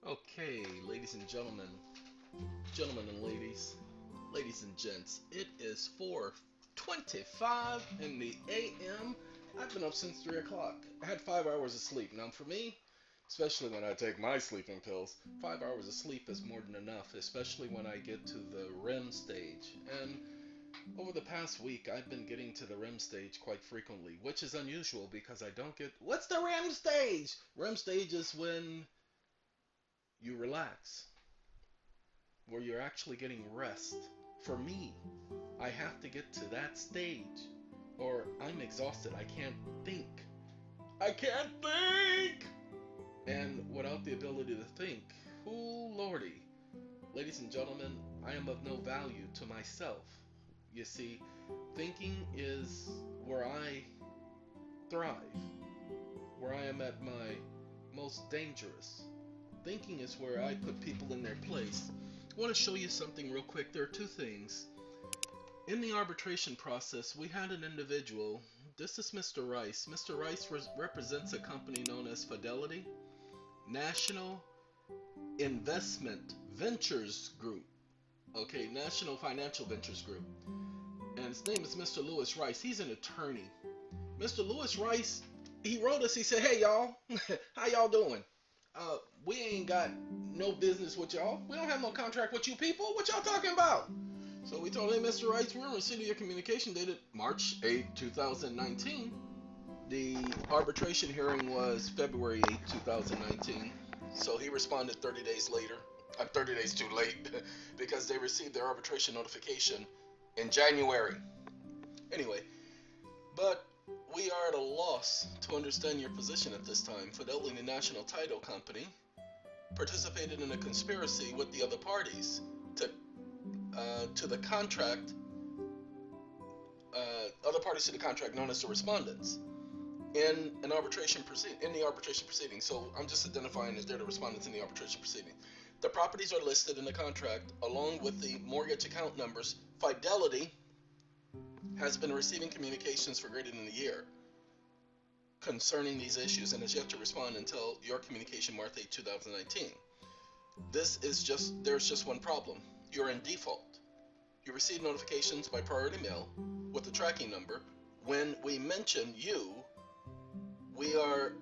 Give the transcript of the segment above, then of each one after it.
Okay, ladies and gentlemen, gentlemen and ladies, ladies and gents, it is 4:25 in the AM. I've been up since 3 o'clock. I had 5 hours of sleep. Now, for me, especially when I take my sleeping pills, 5 hours of sleep is more than enough, especially when I get to the REM stage. And over the past week, I've been getting to the REM stage quite frequently, which is unusual because I don't get. What's the REM stage? REM stage is when you relax, where you're actually getting rest. For me, I have to get to that stage or I'm exhausted. I can't think. I can't think! And without the ability to think, oh lordy, ladies and gentlemen, I am of no value to myself. You see, thinking is where I thrive, where I am at my most dangerous. Thinking is where I put people in their place. I want to show you something real quick. There are two things. In the arbitration process, we had an individual. This is Mr. Rice. Mr. Rice represents a company known as Fidelity National Investment Ventures Group. Okay, National Financial Ventures Group. And his name is Mr. Lewis Rice. He's an attorney. Mr. Lewis Rice, he wrote us. He said, "Hey y'all, how y'all doing? We ain't got no business with y'all. We don't have no contract with you people. What y'all talking about?" So we told him, "Mr. Rice, we're receiving your communication dated March 8th, 2019. The arbitration hearing was February 8th, 2019. So he responded 30 days later. I'm 30 days too late because they received their arbitration notification in January. Anyway, but we are at a loss to understand your position at this time. Fidelity National Title Company participated in a conspiracy with the other parties to the contract, other parties to the contract known as the respondents in an arbitration in the arbitration proceeding. So I'm just identifying as they're the respondents in the arbitration proceeding. The properties are listed in the contract along with the mortgage account numbers. Fidelity has been receiving communications for greater than a year concerning these issues and has yet to respond until your communication March 8, 2019. There's just one problem. You're in default. You receive notifications by priority mail with the tracking number. When we mention you, we are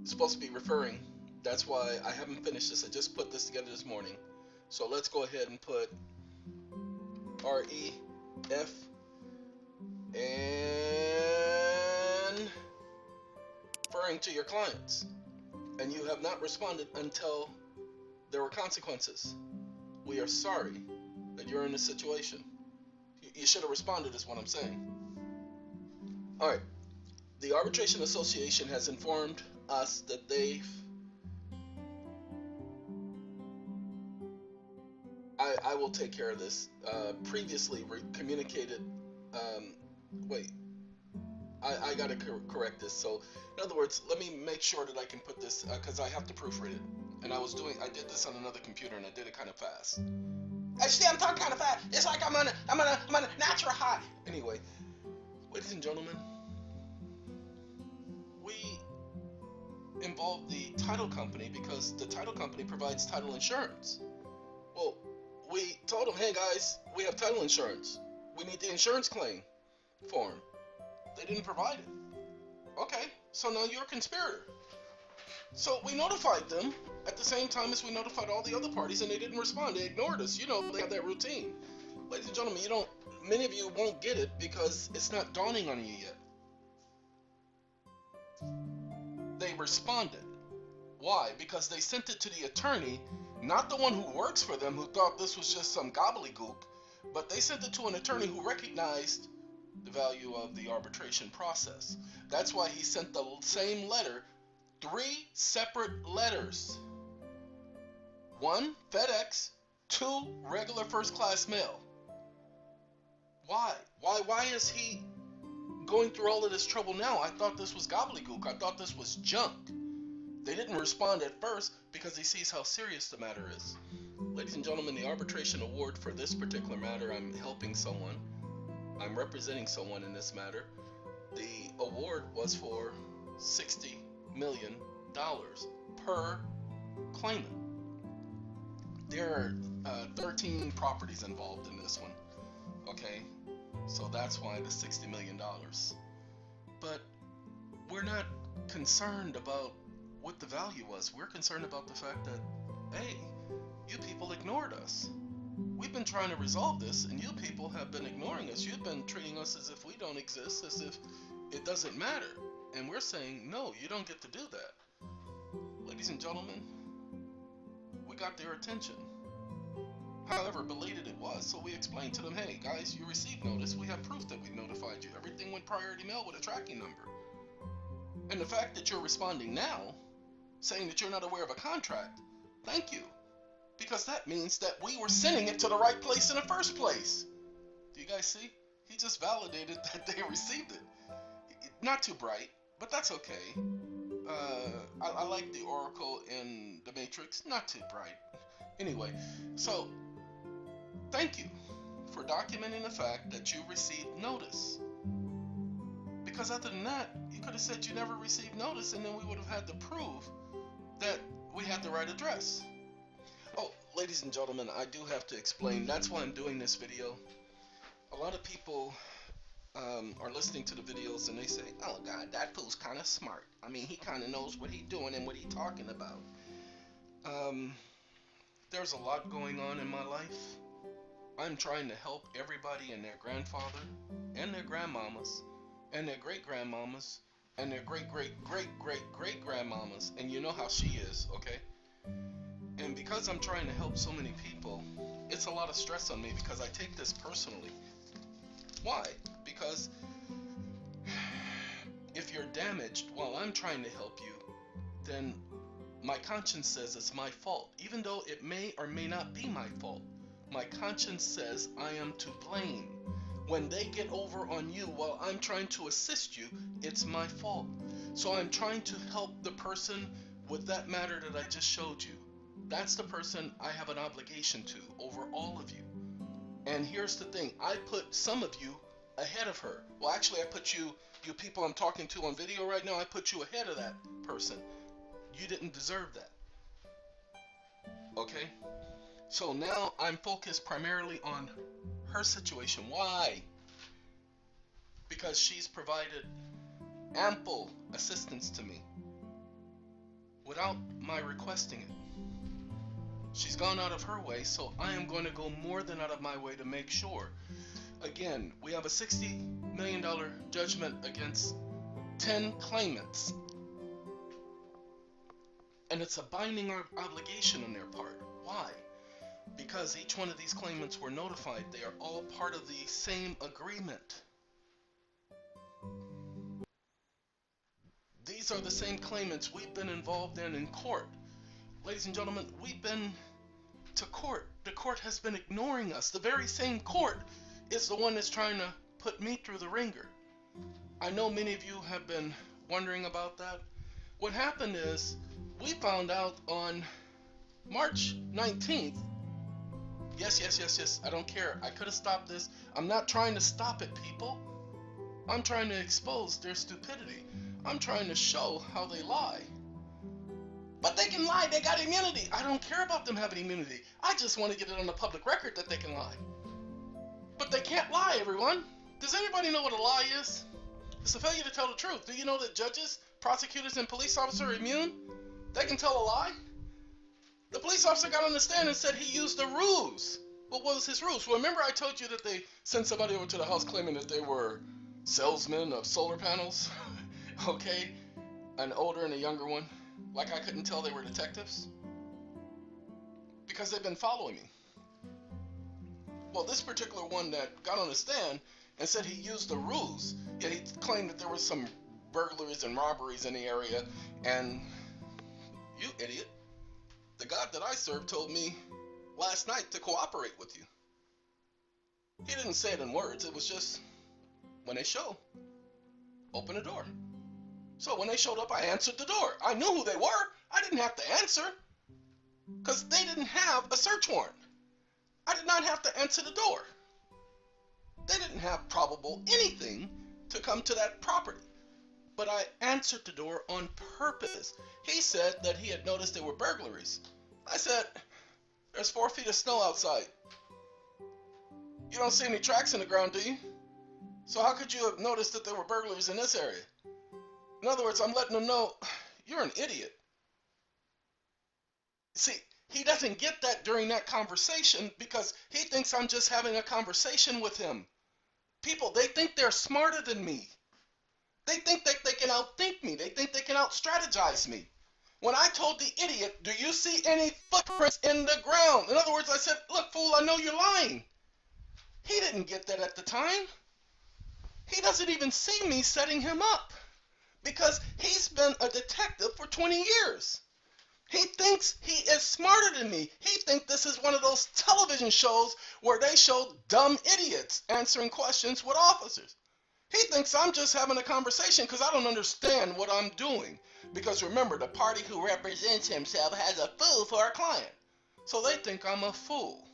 supposed to be referring. That's why I haven't finished this. I just put this together this morning. So let's go ahead and put REF and referring to your clients. And you have not responded until there were consequences. We are sorry that you're in this situation. You should have responded is what I'm saying. Alright. The Arbitration Association has informed us that I will take care of this. Previously communicated. Wait. I gotta correct this. So, in other words, let me make sure that I can put this because I have to proofread it. And I did this on another computer and I did it kind of fast. Actually, I'm talking kind of fast. It's like I'm on a natural high. Anyway, ladies and gentlemen, we involved the title company because the title company provides title insurance. Well, we told them, "Hey guys, we have title insurance. We need the insurance claim form." They didn't provide it. Okay, so now you're a conspirator. So we notified them at the same time as we notified all the other parties, and they didn't respond. They ignored us. You know, they have that routine. Ladies and gentlemen, many of you won't get it because it's not dawning on you yet. They responded. Why? Because they sent it to the attorney, not the one who works for them, who thought this was just some gobbledygook, but they sent it to an attorney who recognized the value of the arbitration process. That's why he sent the same letter, 3 separate letters. 1 FedEx, 2 regular first class mail. Why? Why is he going through all of this trouble now? I thought this was gobbledygook. I thought this was junk. They didn't respond at first because he sees how serious the matter is. Ladies and gentlemen, the arbitration award for this particular matter, I'm helping someone. I'm representing someone in this matter. The award was for $60 million per claimant. There are 13 properties involved in this one, okay? So that's why the $60 million. But we're not concerned about what the value was. We're concerned about the fact that, hey, you people ignored us. We've been trying to resolve this, and you people have been ignoring us. You've been treating us as if we don't exist, as if it doesn't matter. And we're saying, no, you don't get to do that. Ladies and gentlemen, we got their attention. However belated it was, so we explained to them, hey, guys, you received notice. We have proof that we notified you. Everything went priority mail with a tracking number. And the fact that you're responding now, saying that you're not aware of a contract, thank you. Because that means that we were sending it to the right place in the first place. Do you guys see? He just validated that they received it. Not too bright, but that's okay. I like the Oracle in the Matrix. Not too bright. Anyway, so thank you for documenting the fact that you received notice. Because other than that, you could have said you never received notice, and then we would have had to prove that we had the right address. Oh, ladies and gentlemen, I do have to explain. That's why I'm doing this video. A lot of people are listening to the videos and they say, oh God, that fool's kind of smart. I mean, he kind of knows what he's doing and what he's talking about. There's a lot going on in my life. I'm trying to help everybody and their grandfather and their grandmamas and their great-grandmamas and their great-great-great-great-grandmamas. And you know how she is, okay? And because I'm trying to help so many people, it's a lot of stress on me because I take this personally. Why? Because if you're damaged while I'm trying to help you, then my conscience says it's my fault. Even though it may or may not be my fault, my conscience says I am to blame. When they get over on you while I'm trying to assist you, it's my fault. So I'm trying to help the person with that matter that I just showed you. That's the person I have an obligation to over all of you. And here's the thing, I put some of you ahead of her. Well, actually, I put you people I'm talking to on video right now, I put you ahead of that person. You didn't deserve that. Okay? So now I'm focused primarily on her situation. Why? Because she's provided ample assistance to me without my requesting it. She's gone out of her way, so I am going to go more than out of my way to make sure. Again, we have a $60 million judgment against 10 claimants. And it's a binding obligation on their part. Why? Because each one of these claimants were notified. They are all part of the same agreement. These are the same claimants we've been involved in court. Ladies and gentlemen, we've been to court. The court has been ignoring us. The very same court is the one that's trying to put me through the ringer. I know many of you have been wondering about that. What happened is, we found out on March 19th. Yes, I don't care. I could have stopped this. I'm not trying to stop it, people. I'm trying to expose their stupidity. I'm trying to show how they lie. But they can lie. They got immunity. I don't care about them having immunity. I just want to get it on the public record that they can lie. But they can't lie, everyone. Does anybody know what a lie is? It's a failure to tell the truth. Do you know that judges, prosecutors, and police officers are immune? They can tell a lie. The police officer got on the stand and said he used a ruse. What was his ruse? Well, remember I told you that they sent somebody over to the house claiming that they were salesmen of solar panels? Okay? An older and a younger one. Like I couldn't tell they were detectives? Because they've been following me. Well, this particular one that got on the stand and said he used a ruse. Yeah, he claimed that there were some burglaries and robberies in the area. And you idiot. The God that I serve told me last night to cooperate with you. He didn't say it in words. It was just, when they show, open the door. So when they showed up, I answered the door. I knew who they were. I didn't have to answer because they didn't have a search warrant. I did not have to answer the door. They didn't have probable anything to come to that property. but I answered the door on purpose. He said that he had noticed there were burglaries. I said, there's 4 feet of snow outside. You don't see any tracks in the ground, do you? So how could you have noticed that there were burglaries in this area? In other words, I'm letting him know, you're an idiot. See, he doesn't get that during that conversation because he thinks I'm just having a conversation with him. People, they think they're smarter than me. They think that they can outthink me. They think they can out-strategize me. When I told the idiot, do you see any footprints in the ground? In other words, I said, look, fool, I know you're lying. He didn't get that at the time. He doesn't even see me setting him up because he's been a detective for 20 years. He thinks he is smarter than me. He thinks this is one of those television shows where they show dumb idiots answering questions with officers. He thinks I'm just having a conversation because I don't understand what I'm doing. Because remember, the party who represents himself has a fool for a client. So they think I'm a fool.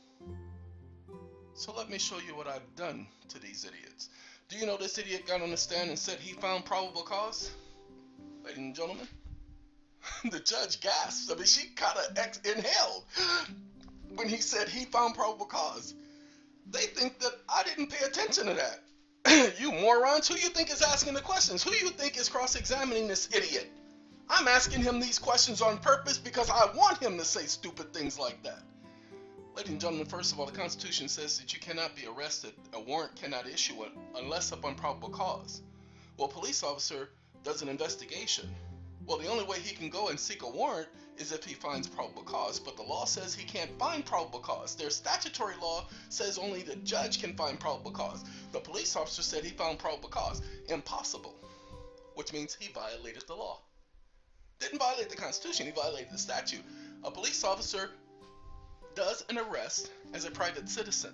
So let me show you what I've done to these idiots. Do you know this idiot got on the stand and said he found probable cause? Ladies and gentlemen, the judge gasped. I mean, she kind of inhaled when he said he found probable cause. They think that I didn't pay attention to that. You morons, who you think is asking the questions? Who you think is cross-examining this idiot? I'm asking him these questions on purpose because I want him to say stupid things like that. Ladies and gentlemen, first of all, the Constitution says that you cannot be arrested, a warrant cannot issue it unless upon probable cause. Well, a police officer does an investigation. Well, the only way he can go and seek a warrant is if he finds probable cause, but the law says he can't find probable cause. Their statutory law says only the judge can find probable cause. The police officer said he found probable cause. Impossible, which means he violated the law. Didn't violate the Constitution, he violated the statute. A police officer does an arrest as a private citizen.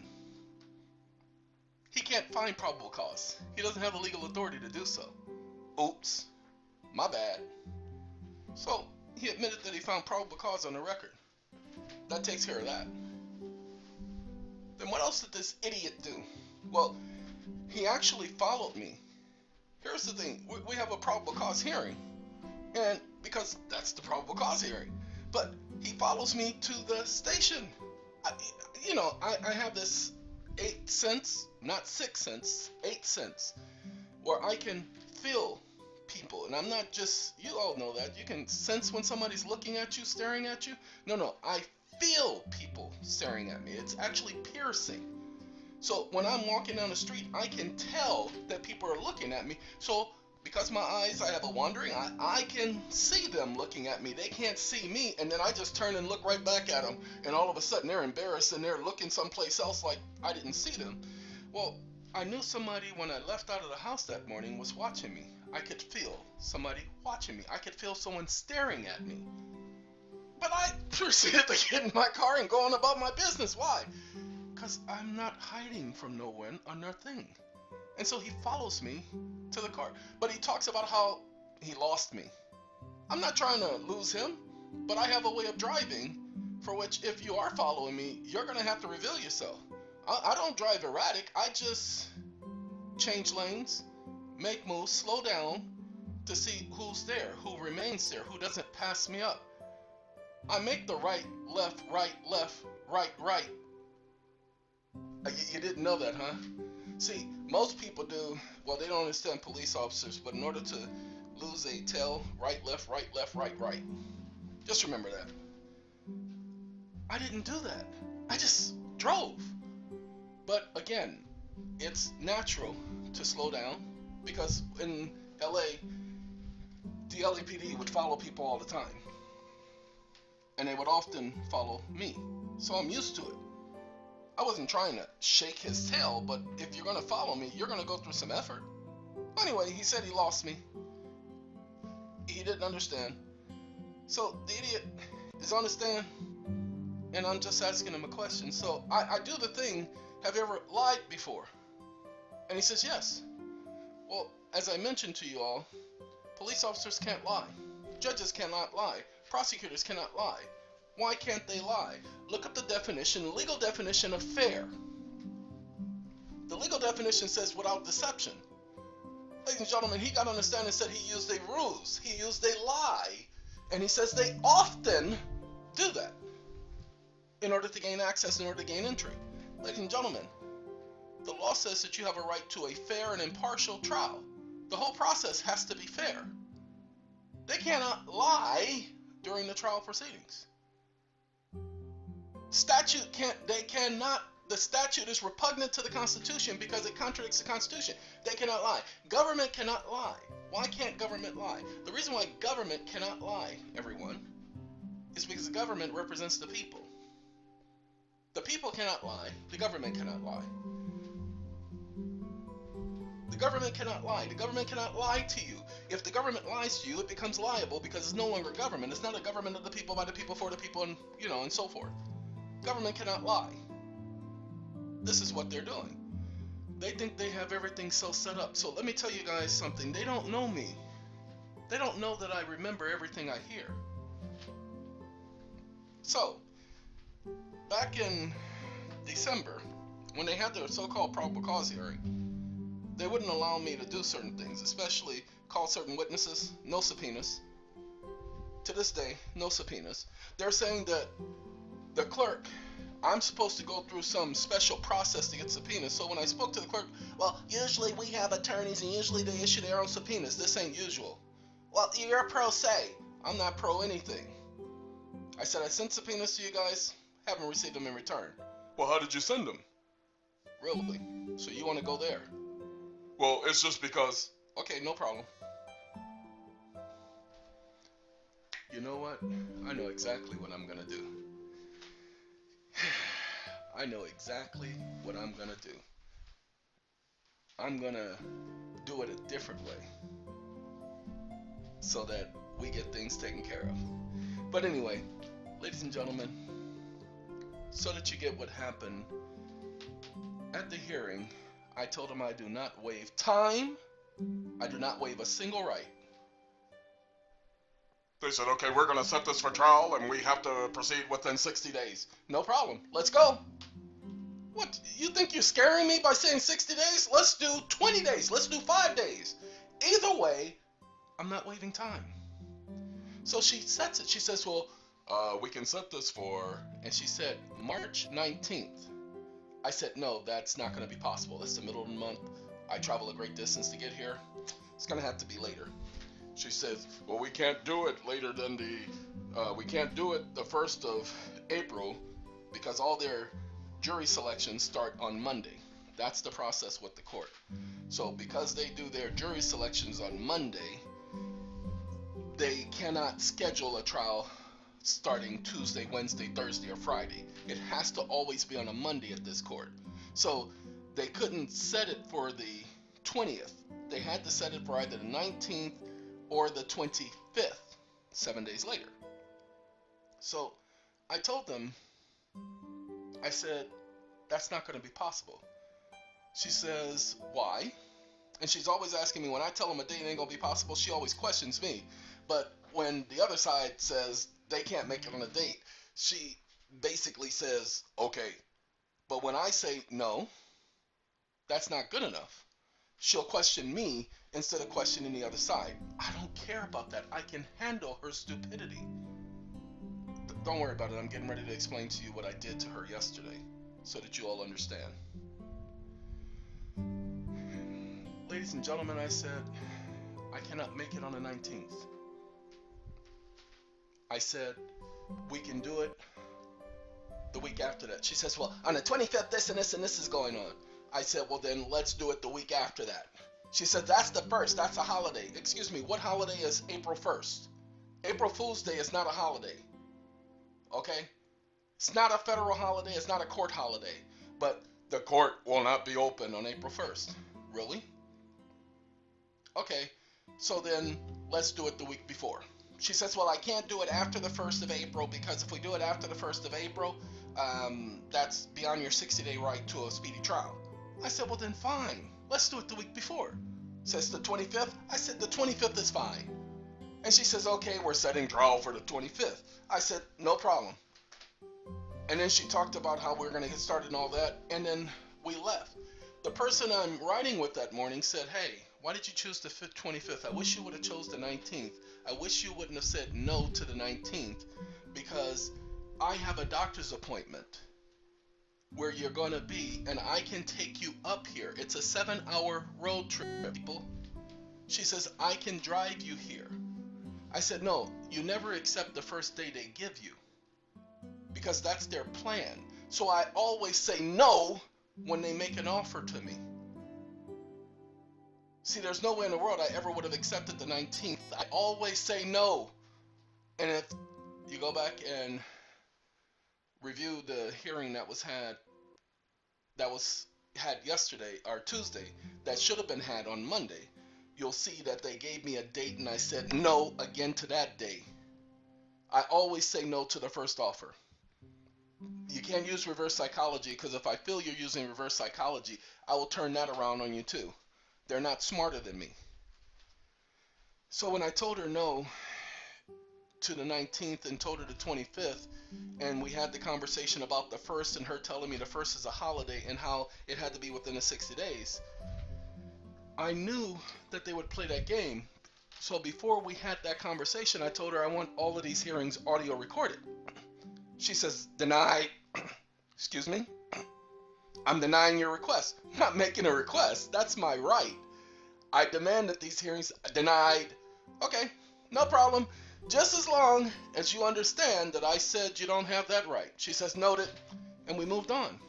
He can't find probable cause. He doesn't have the legal authority to do so. Oops, my bad. So, he admitted that he found probable cause on the record. That takes care of that. Then what else did this idiot do? Well, he actually followed me. Here's the thing, we have a probable cause hearing, and because that's the probable cause hearing, but he follows me to the station. I have this 8 sense, not 6 sense, 8 sense, where I can feel people, and I'm not just, you all know that, you can sense when somebody's looking at you, staring at you. No, I feel people staring at me. It's actually piercing. So when I'm walking down the street, I can tell that people are looking at me. So because my eyes, I have a wandering eye, I can see them looking at me. They can't see me, and then I just turn and look right back at them, and all of a sudden they're embarrassed and they're looking someplace else like I didn't see them. Well, I knew somebody when I left out of the house that morning was watching me. I could feel somebody watching me. I could feel someone staring at me. But I proceeded to get in my car and go on about my business. Why? Because I'm not hiding from no one or nothing. And so he follows me to the car. But he talks about how he lost me. I'm not trying to lose him, but I have a way of driving for which if you are following me, you're going to have to reveal yourself. I don't drive erratic. I just change lanes, make moves, slow down to see who's there, who remains there, who doesn't pass me up. I make the right, left, right, left, right, right. You didn't know that, huh? See, most people do, well, they don't understand police officers, but in order to lose a tail, right, left, right, left, right, right. Just remember that. I didn't do that. I just drove. But again, it's natural to slow down because in LA, the LAPD would follow people all the time. And they would often follow me. So I'm used to it. I wasn't trying to shake his tail, but if you're going to follow me, you're going to go through some effort. Anyway, he said he lost me. He didn't understand. So the idiot is on the stand, and I'm just asking him a question. So I do the thing, have you ever lied before? And he says, yes. Well, as I mentioned to you all, police officers can't lie. Judges cannot lie. Prosecutors cannot lie. Why can't they lie? Look up the definition, legal definition of fair. The legal definition says without deception. Ladies and gentlemen, he got on the stand and said he used a ruse. He used a lie. And he says they often do that in order to gain access, in order to gain entry. Ladies and gentlemen, the law says that you have a right to a fair and impartial trial. The whole process has to be fair. They cannot lie during the trial proceedings. The statute is repugnant to the Constitution because it contradicts the Constitution. They cannot lie. Government cannot lie. Why can't government lie? The reason why government cannot lie, everyone, is because the government represents the people. The people cannot lie. The government cannot lie. The government cannot lie. The government cannot lie to you. If the government lies to you, it becomes liable because it's no longer government. It's not a government of the people, by the people, for the people, and and so forth. Government cannot lie. This is what they're doing. They think they have everything so set up. So let me tell you guys something. They don't know me. They don't know that I remember everything I hear. So, back in December, when they had their so-called probable cause hearing, they wouldn't allow me to do certain things, especially call certain witnesses, no subpoenas. To this day, no subpoenas. They're saying that the clerk, I'm supposed to go through some special process to get subpoenas. So when I spoke to the clerk, well, usually we have attorneys and usually they issue their own subpoenas. This ain't usual. Well, you're pro se. I'm not pro anything. I said I sent subpoenas to you guys, haven't received them in return. Well, how did you send them? Really? So you want to go there? Well, it's just because... Okay, no problem. You know what? I know exactly what I'm gonna do. I know exactly what I'm gonna do. I'm gonna do it a different way so that we get things taken care of. But anyway, ladies and gentlemen, so that you get what happened at the hearing, I told him I do not waive time. I do not waive a single right. They said, okay, we're going to set this for trial and we have to proceed within 60 days. No problem. Let's go. What? You think you're scaring me by saying 60 days? Let's do 20 days. Let's do 5 days. Either way, I'm not waiving time. So she sets it. She says, well, we can set this for, and she said March 19th. I said, no, that's not going to be possible. That's the middle of the month. I travel a great distance to get here. It's going to have to be later. She says, well, we can't do it later than we can't do it the 1st of April because all their jury selections start on Monday. That's the process with the court. So because they do their jury selections on Monday, they cannot schedule a trial starting Tuesday, Wednesday, Thursday, or Friday. It has to always be on a Monday at this court. So they couldn't set it for the 20th. They had to set it for either the 19th or the 25th, 7 days later. So I told them, I said, that's not going to be possible. She says, why? And she's always asking me, when I tell them a date ain't going to be possible, she always questions me. But when the other side says they can't make it on a date, she basically says, okay. But when I say, no, that's not good enough, she'll question me instead of questioning the other side. I don't care about that. I can handle her stupidity. Don't worry about it. I'm getting ready to explain to you what I did to her yesterday so that you all understand. Ladies and gentlemen, I said, I cannot make it on the 19th. I said, we can do it the week after that. She says, well, on the 25th, this and this and this is going on. I said, well, then let's do it the week after that. She said, that's the 1st. That's a holiday. Excuse me, what holiday is April 1st? April Fool's Day is not a holiday. Okay? It's not a federal holiday. It's not a court holiday. But the court will not be open on April 1st. Really? Okay, so then let's do it the week before. She says, well, I can't do it after the 1st of April because if we do it after the 1st of April, that's beyond your 60-day right to a speedy trial. I said, well, then fine. Let's do it the week before. Says the 25th. I said, the 25th is fine. And she says, okay, we're setting trial for the 25th. I said, no problem. And then she talked about how we're going to get started and all that, and then we left. The person I'm riding with that morning said, hey, Why did you choose the 25th? I wish you would have chose the 19th. I wish you wouldn't have said no to the 19th, because I have a doctor's appointment where you're going to be, and I can take you up here. It's a 7-hour road trip, people. She says, I can drive you here. I said, no, you never accept the first day they give you, because that's their plan. So I always say no when they make an offer to me. See, there's no way in the world I ever would have accepted the 19th. I always say no. And if you go back and review the hearing that was had yesterday or Tuesday, that should have been had on Monday, you'll see that they gave me a date and I said no again to that day. I always say no to the first offer. You can't use reverse psychology, because if I feel you're using reverse psychology, I will turn that around on you too. They're not smarter than me. So when I told her no to the 19th and told her the 25th, and we had the conversation about the 1st and her telling me the 1st is a holiday and how it had to be within the 60 days, I knew that they would play that game. So before we had that conversation, I told her I want all of these hearings audio recorded. She says, denied. Excuse me? I'm denying your request. I'm not making a request. That's my right. I demand that these hearings denied. Okay, no problem. Just as long as you understand that I said you don't have that right. She says, noted, and we moved on.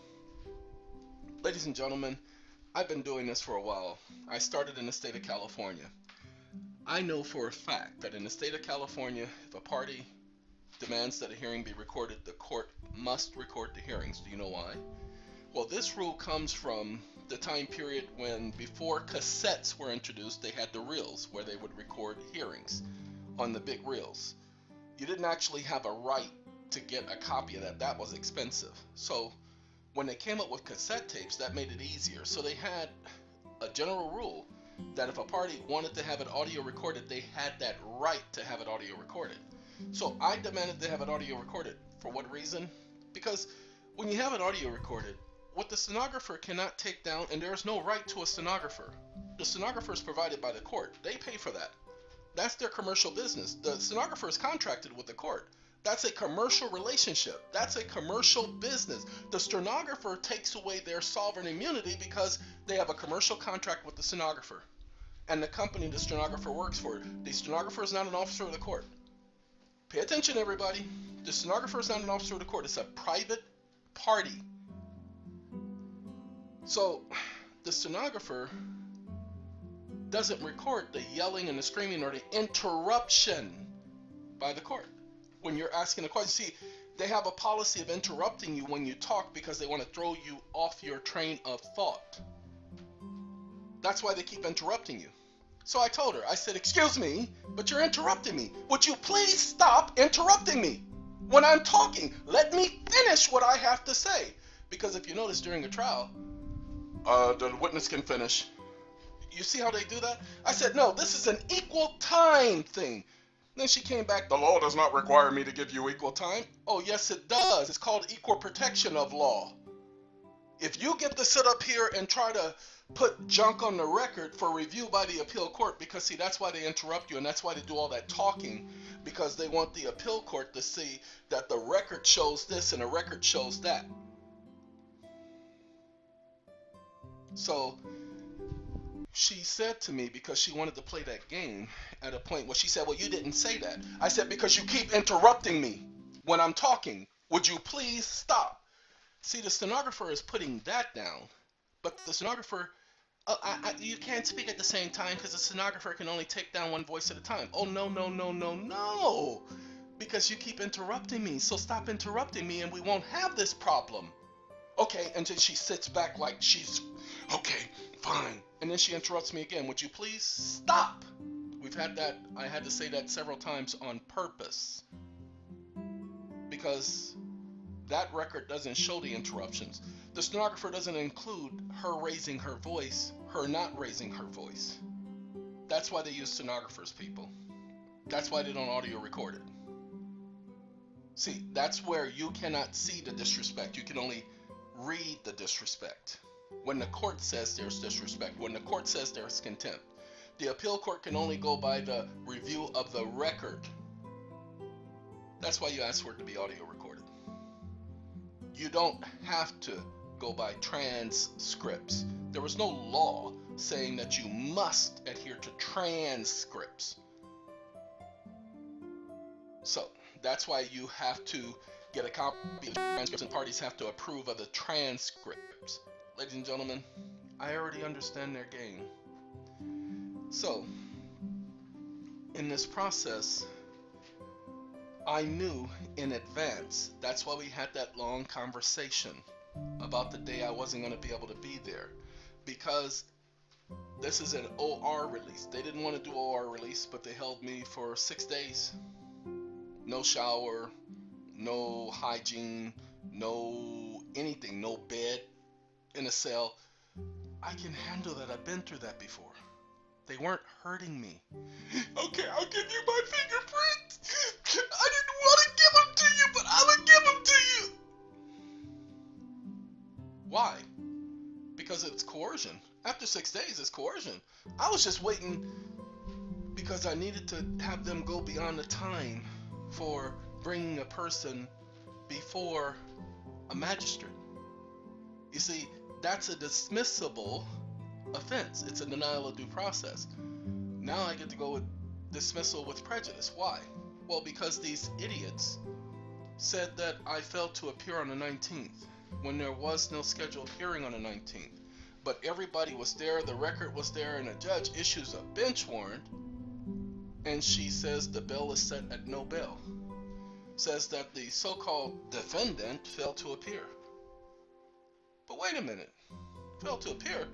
Ladies and gentlemen, I've been doing this for a while. I started in the state of California. I know for a fact that in the state of California, if a party demands that a hearing be recorded, the court must record the hearings. Do you know why? Well, this rule comes from the time period when, before cassettes were introduced, they had the reels where they would record hearings on the big reels. You didn't actually have a right to get a copy of that. That was expensive. So when they came up with cassette tapes, that made it easier. So they had a general rule that if a party wanted to have it audio recorded, they had that right to have it audio recorded. So I demanded to have it audio recorded. For what reason? Because when you have it audio recorded, what the stenographer cannot take down, and there is no right to a stenographer. The stenographer is provided by the court. They pay for that. That's their commercial business. The stenographer is contracted with the court. That's a commercial relationship. That's a commercial business. The stenographer takes away their sovereign immunity because they have a commercial contract with the stenographer and the company the stenographer works for. The stenographer is not an officer of the court. Pay attention, everybody. The stenographer is not an officer of the court. It's a private party. So the stenographer doesn't record the yelling and the screaming or the interruption by the court when you're asking a question. See, they have a policy of interrupting you when you talk because they want to throw you off your train of thought. That's why they keep interrupting you. So I told her, I said, excuse me, but you're interrupting me. Would you please stop interrupting me when I'm talking? Let me finish what I have to say. Because if you notice during a trial, the witness can finish. You see how they do that? I said, no, this is an equal time thing. Then she came back, the law does not require me to give you equal time. Oh, yes, it does. It's called equal protection of law. If you get to sit up here and try to put junk on the record for review by the appeal court, because see, that's why they interrupt you and that's why they do all that talking, because they want the appeal court to see that the record shows this and the record shows that. So she said to me, because she wanted to play that game at a point where she said, well, you didn't say that. I said, because you keep interrupting me when I'm talking. Would you please stop? See, the stenographer is putting that down, but the stenographer, you can't speak at the same time because the stenographer can only take down one voice at a time. Oh, no, no, no, no, no, because you keep interrupting me. So stop interrupting me and we won't have this problem. Okay, and then she sits back like she's, okay, fine. And then she interrupts me again. Would you please stop? We've had that. I had to say that several times on purpose because that record doesn't show the interruptions. The stenographer doesn't include her raising her voice, her not raising her voice. That's why they use stenographers, people. That's why they don't audio record it. See, that's where you cannot see the disrespect. You can only read the disrespect. When the court says there's disrespect, when the court says there's contempt. The appeal court can only go by the review of the record. That's why you ask for it to be audio recorded. You don't have to go by transcripts. There was no law saying that you must adhere to transcripts. So that's why you have to get a copy of the transcripts, and parties have to approve of the transcripts. Ladies and gentlemen, I already understand their game. So in this process, I knew in advance. That's why we had that long conversation about the day I wasn't going to be able to be there, because this is an OR release. They didn't want to do OR release, but they held me for 6 days. No shower, no hygiene, no anything, no bed in a cell. I can handle that. I've been through that before. They weren't hurting me. Okay, I'll give you my fingerprints. I didn't want to give them to you, but I would give them to you. Why? Because it's coercion. After 6 days, it's coercion. I was just waiting because I needed to have them go beyond the time for bringing a person before a magistrate. You see, that's a dismissible offense. It's a denial of due process. Now I get to go with dismissal with prejudice. Why? Well, because these idiots said that I failed to appear on the 19th when there was no scheduled hearing on the 19th. But everybody was there, the record was there, and a judge issues a bench warrant, and she says the bail is set at no bail. Says that the so-called defendant failed to appear. But wait a minute. Failed to appear?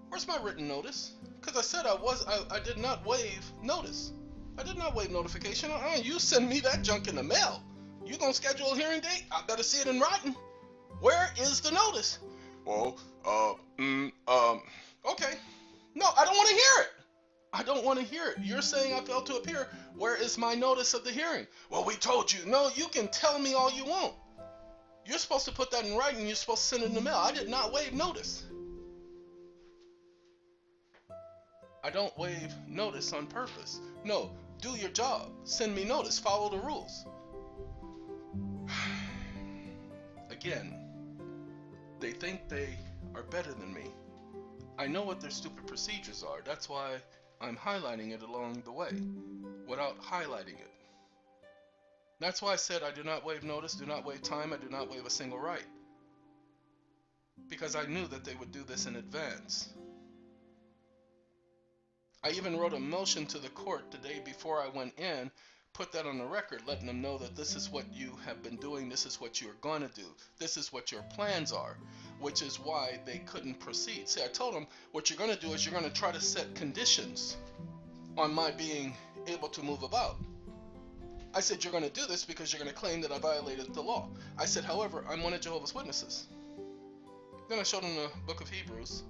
Where's my written notice? Because I said I did not waive notice. I did not waive notification. You send me that junk in the mail. You gonna schedule a hearing date? I better see it in writing. Where is the notice? Well, okay. No, I don't want to hear it. I don't want to hear it. You're saying I failed to appear. Where is my notice of the hearing? Well, we told you. No, you can tell me all you want. You're supposed to put that in writing. You're supposed to send it in the mail. I did not waive notice. I don't waive notice on purpose. No, do your job. Send me notice. Follow the rules. Again, they think they are better than me. I know what their stupid procedures are. That's why I'm highlighting it along the way without highlighting it. That's why I said I do not waive notice, do not waive time, I do not waive a single right. Because I knew that they would do this in advance. I even wrote a motion to the court the day before I went in, put that on the record, letting them know that this is what you have been doing, this is what you're going to do, this is what your plans are, which is why they couldn't proceed. See, I told them what you're going to do is you're going to try to set conditions on my being able to move about. I said, you're going to do this because you're going to claim that I violated the law. I said, however, I'm one of Jehovah's Witnesses. Then I showed them the book of Hebrews,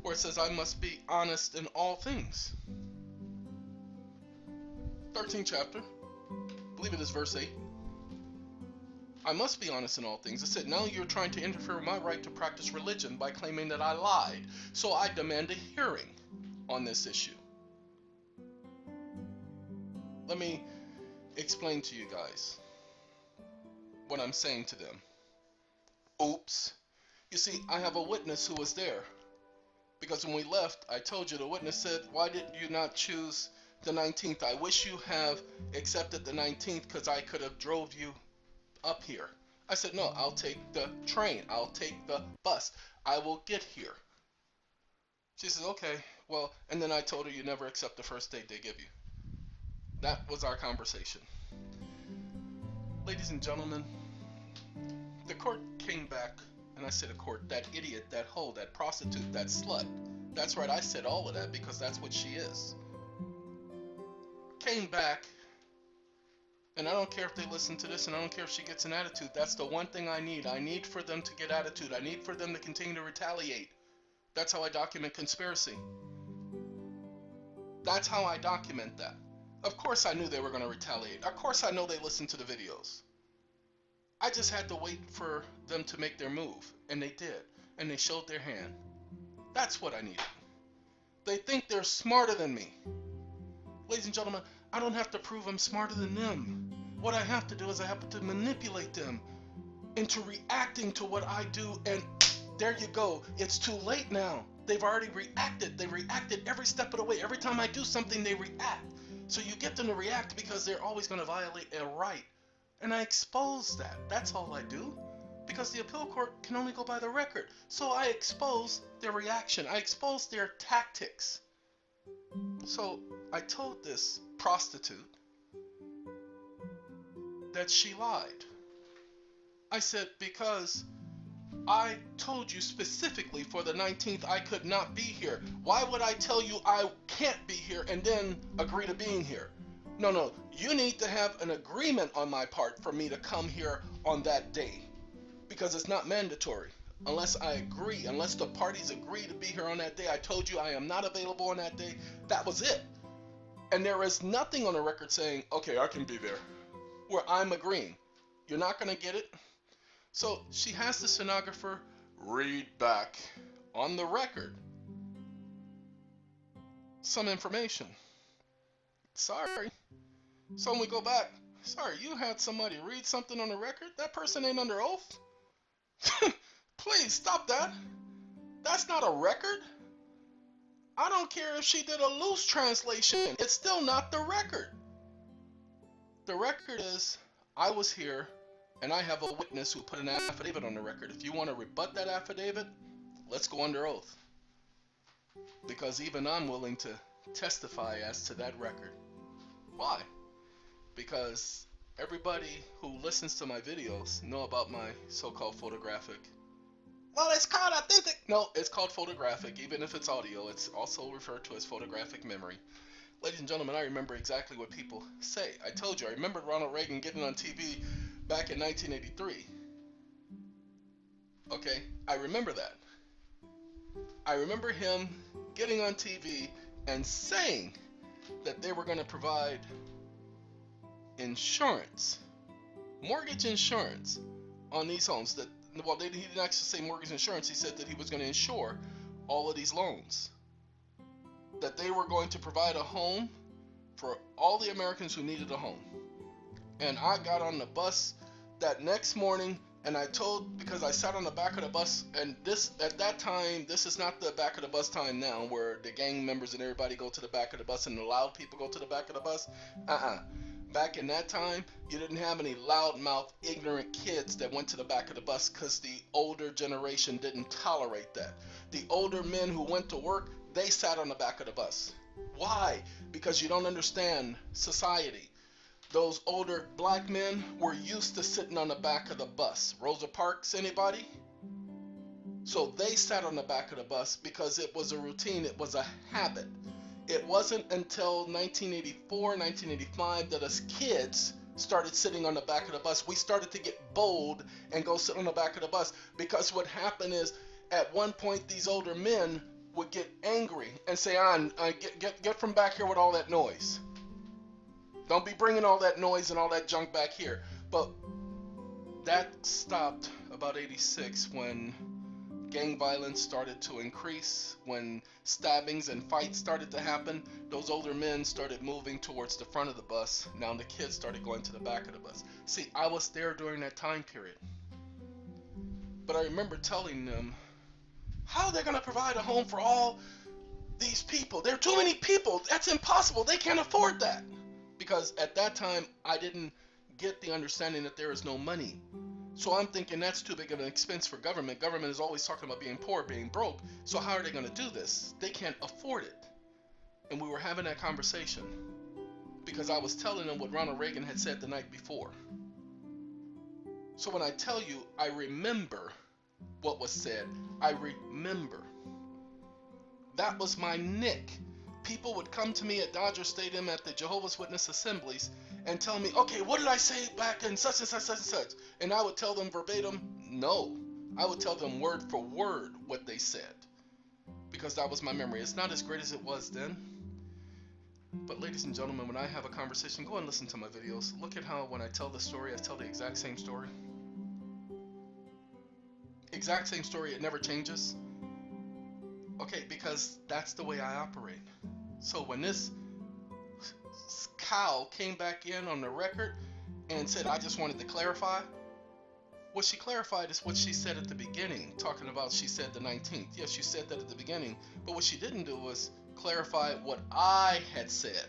where it says I must be honest in all things. 13th chapter, I believe it is verse 8. I must be honest in all things. I said, now you're trying to interfere with my right to practice religion by claiming that I lied. So I demand a hearing on this issue. Let me explain to you guys what I'm saying to them. Oops. You see, I have a witness who was there. Because when we left, I told you the witness said, why did you not choose the 19th? I wish you have accepted the 19th because I could have drove you up here. I said, no, I'll take the train. I'll take the bus. I will get here. She says, okay, well, and then I told her you never accept the first date they give you. That was our conversation. Ladies and gentlemen, the court came back, and I said, a court, that idiot, that hoe, that prostitute, that slut. That's right, I said all of that because that's what she is. Came back, and I don't care if they listen to this, and I don't care if she gets an attitude. That's the one thing I need. I need for them to get attitude. I need for them to continue to retaliate. That's how I document conspiracy. That's how I document that. Of course I knew they were going to retaliate. Of course I know they listened to the videos. I just had to wait for them to make their move, and they did, and they showed their hand. That's what I needed. They think they're smarter than me. Ladies and gentlemen, I don't have to prove I'm smarter than them. What I have to do is I have to manipulate them into reacting to what I do, and there you go. It's too late now. They've already reacted. They reacted every step of the way. Every time I do something, they react. So you get them to react because they're always going to violate a right. And I expose that. That's all I do. Because the appeal court can only go by the record. So I expose their reaction. I expose their tactics. So I told this prostitute that she lied. I said, because I told you specifically for the 19th I could not be here. Why would I tell you I can't be here and then agree to being here? No, you need to have an agreement on my part for me to come here on that day, because it's not mandatory. Unless I agree, unless the parties agree to be here on that day. I told you I am not available on that day. That was it. And there is nothing on the record saying, okay, I can be there, where I'm agreeing. You're not going to get it. So she has the stenographer read back on the record some information. Sorry. So when we go back, sorry, you had somebody read something on the record? That person ain't under oath? Please stop that. That's not a record. I don't care if she did a loose translation. It's still not the record. The record is, I was here, and I have a witness who put an affidavit on the record. If you want to rebut that affidavit, let's go under oath. Because even I'm willing to testify as to that record. Why? Because everybody who listens to my videos know about my so-called photographic. Well, it's called authentic. No, it's called photographic. Even if it's audio, it's also referred to as photographic memory. Ladies and gentlemen, I remember exactly what people say. I told you, I remembered Ronald Reagan getting on TV back in 1983. Okay, I remember that. I remember him getting on TV and saying that they were going to provide insurance, mortgage insurance on these homes. That, well, he didn't actually say mortgage insurance. He said that he was going to insure all of these loans. That they were going to provide a home for all the Americans who needed a home. And I got on the bus that next morning, and I told, because I sat on the back of the bus, and this, at that time, this is not the back of the bus time now, where the gang members and everybody go to the back of the bus and the loud people go to the back of the bus. Back in that time, you didn't have any loudmouth, ignorant kids that went to the back of the bus, because the older generation didn't tolerate that. The older men who went to work, they sat on the back of the bus. Why? Because you don't understand society. Those older black men were used to sitting on the back of the bus. Rosa Parks, anybody? So they sat on the back of the bus because it was a routine, it was a habit. It wasn't until 1984, 1985 that us kids started sitting on the back of the bus. We started to get bold and go sit on the back of the bus, because what happened is, at one point, these older men would get angry and say, get from back here with all that noise. Don't be bringing all that noise and all that junk back here. But that stopped about 86, when gang violence started to increase, when stabbings and fights started to happen. Those older men started moving towards the front of the bus. Now the kids started going to the back of the bus. See, I was there during that time period. But I remember telling them, how are they going to provide a home for all these people? There are too many people. That's impossible. They can't afford that. Because at that time, I didn't get the understanding that there is no money. So I'm thinking that's too big of an expense for government. Government is always talking about being poor, being broke. So how are they going to do this? They can't afford it. And we were having that conversation because I was telling them what Ronald Reagan had said the night before. So when I tell you, I remember what was said. I remember. That was my nick. People would come to me at Dodger Stadium at the Jehovah's Witness assemblies and tell me, okay, what did I say back in such and such, such and such? And I would tell them verbatim, no. I would tell them word for word what they said, because that was my memory. It's not as great as it was then. But ladies and gentlemen, when I have a conversation, go and listen to my videos. Look at how when I tell the story, I tell the exact same story. Exact same story, it never changes. Okay, because that's the way I operate. So when this cow came back in on the record and said, I just wanted to clarify, what she clarified is what she said at the beginning, talking about she said the 19th. Yes, she said that at the beginning, but what she didn't do was clarify what I had said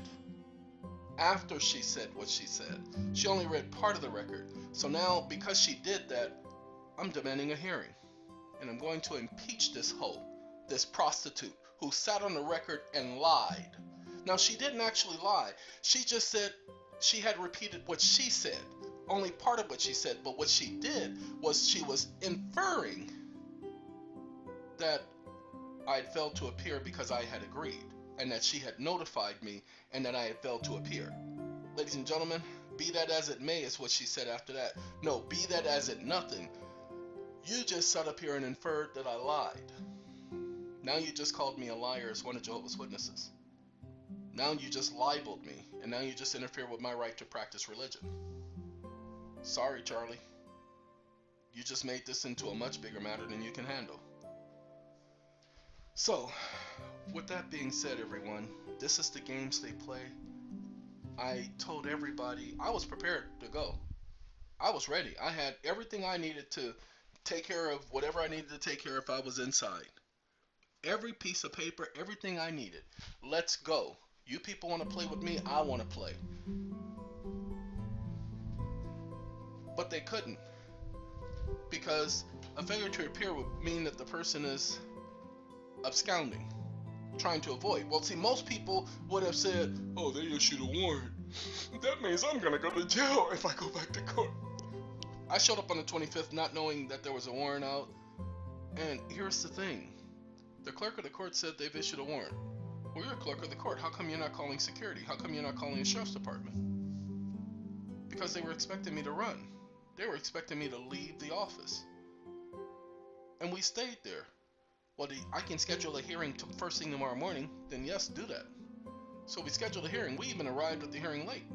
after she said what she said. She only read part of the record. So now, because she did that, I'm demanding a hearing. And I'm going to impeach this hoe, this prostitute, who sat on the record and lied. Now, she didn't actually lie. She just said she had repeated what she said. Only part of what she said, but what she did was she was inferring that I had failed to appear because I had agreed, and that she had notified me, and that I had failed to appear. Ladies and gentlemen, be that as it may is what she said after that. No, be that as it nothing. You just sat up here and inferred that I lied. Now you just called me a liar as one of Jehovah's Witnesses. Now you just libeled me, and now you just interfere with my right to practice religion. Sorry, Charlie. You just made this into a much bigger matter than you can handle. So, with that being said, everyone, this is the games they play. I told everybody I was prepared to go. I was ready. I had everything I needed to take care of whatever I needed to take care of if I was inside. Every piece of paper, everything I needed. Let's go. You people want to play with me, I want to play. But they couldn't, because a failure to appear would mean that the person is absconding, trying to avoid. Well, see, most people would have said, oh, they issued a warrant. That means I'm going to go to jail if I go back to court. I showed up on the 25th not knowing that there was a warrant out. And here's the thing. The clerk of the court said they've issued a warrant. Well, you're a clerk of the court. How come you're not calling security? How come you're not calling the sheriff's department? Because they were expecting me to run. They were expecting me to leave the office. And we stayed there. Well, I can schedule a hearing first thing tomorrow morning. Then yes, do that. So we scheduled a hearing. We even arrived at the hearing late.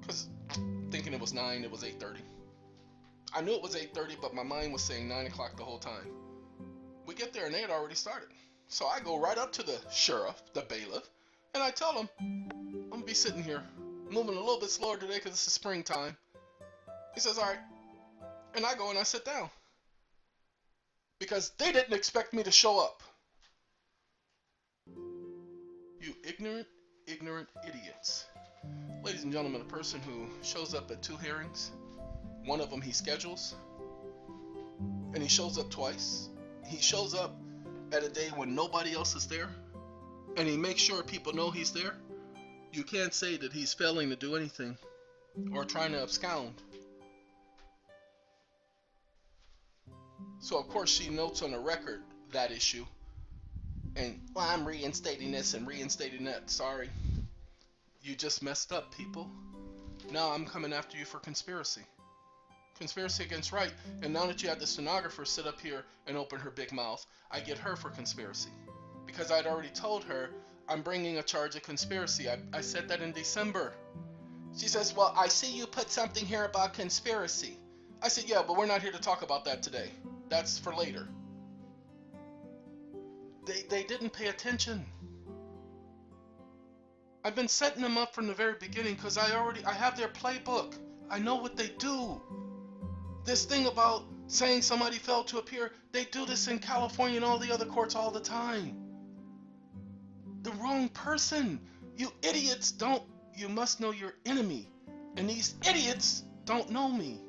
Because thinking it was 9, it was 8:30. I knew it was 8:30, but my mind was saying 9 o'clock the whole time. We get there and they had already started. So I go right up to the sheriff, the bailiff, and I tell him, I'm going to be sitting here, moving a little bit slower today because it's the springtime. He says, all right. And I go and I sit down. Because they didn't expect me to show up. You ignorant idiots. Ladies and gentlemen, a person who shows up at 2 hearings, one of them he schedules, and he shows up twice. He shows up at a day when nobody else is there, and he makes sure people know he's there. You can't say that he's failing to do anything or trying to abscond. So of course she notes on the record that issue, and well, I'm reinstating this and reinstating that. Sorry, you just messed up, people. Now I'm coming after you for conspiracy against right. And now that you had the stenographer sit up here and open her big mouth, I get her for conspiracy, because I'd already told her I'm bringing a charge of conspiracy. I said that in December. She says, well, I see you put something here about conspiracy. I said, yeah, but we're not here to talk about that today. That's for later. They didn't pay attention. I've been setting them up from the very beginning because I have their playbook. I know what they do. This thing about saying somebody failed to appear, they do this in California and all the other courts all the time. The wrong person. You idiots you must know your enemy. And these idiots don't know me.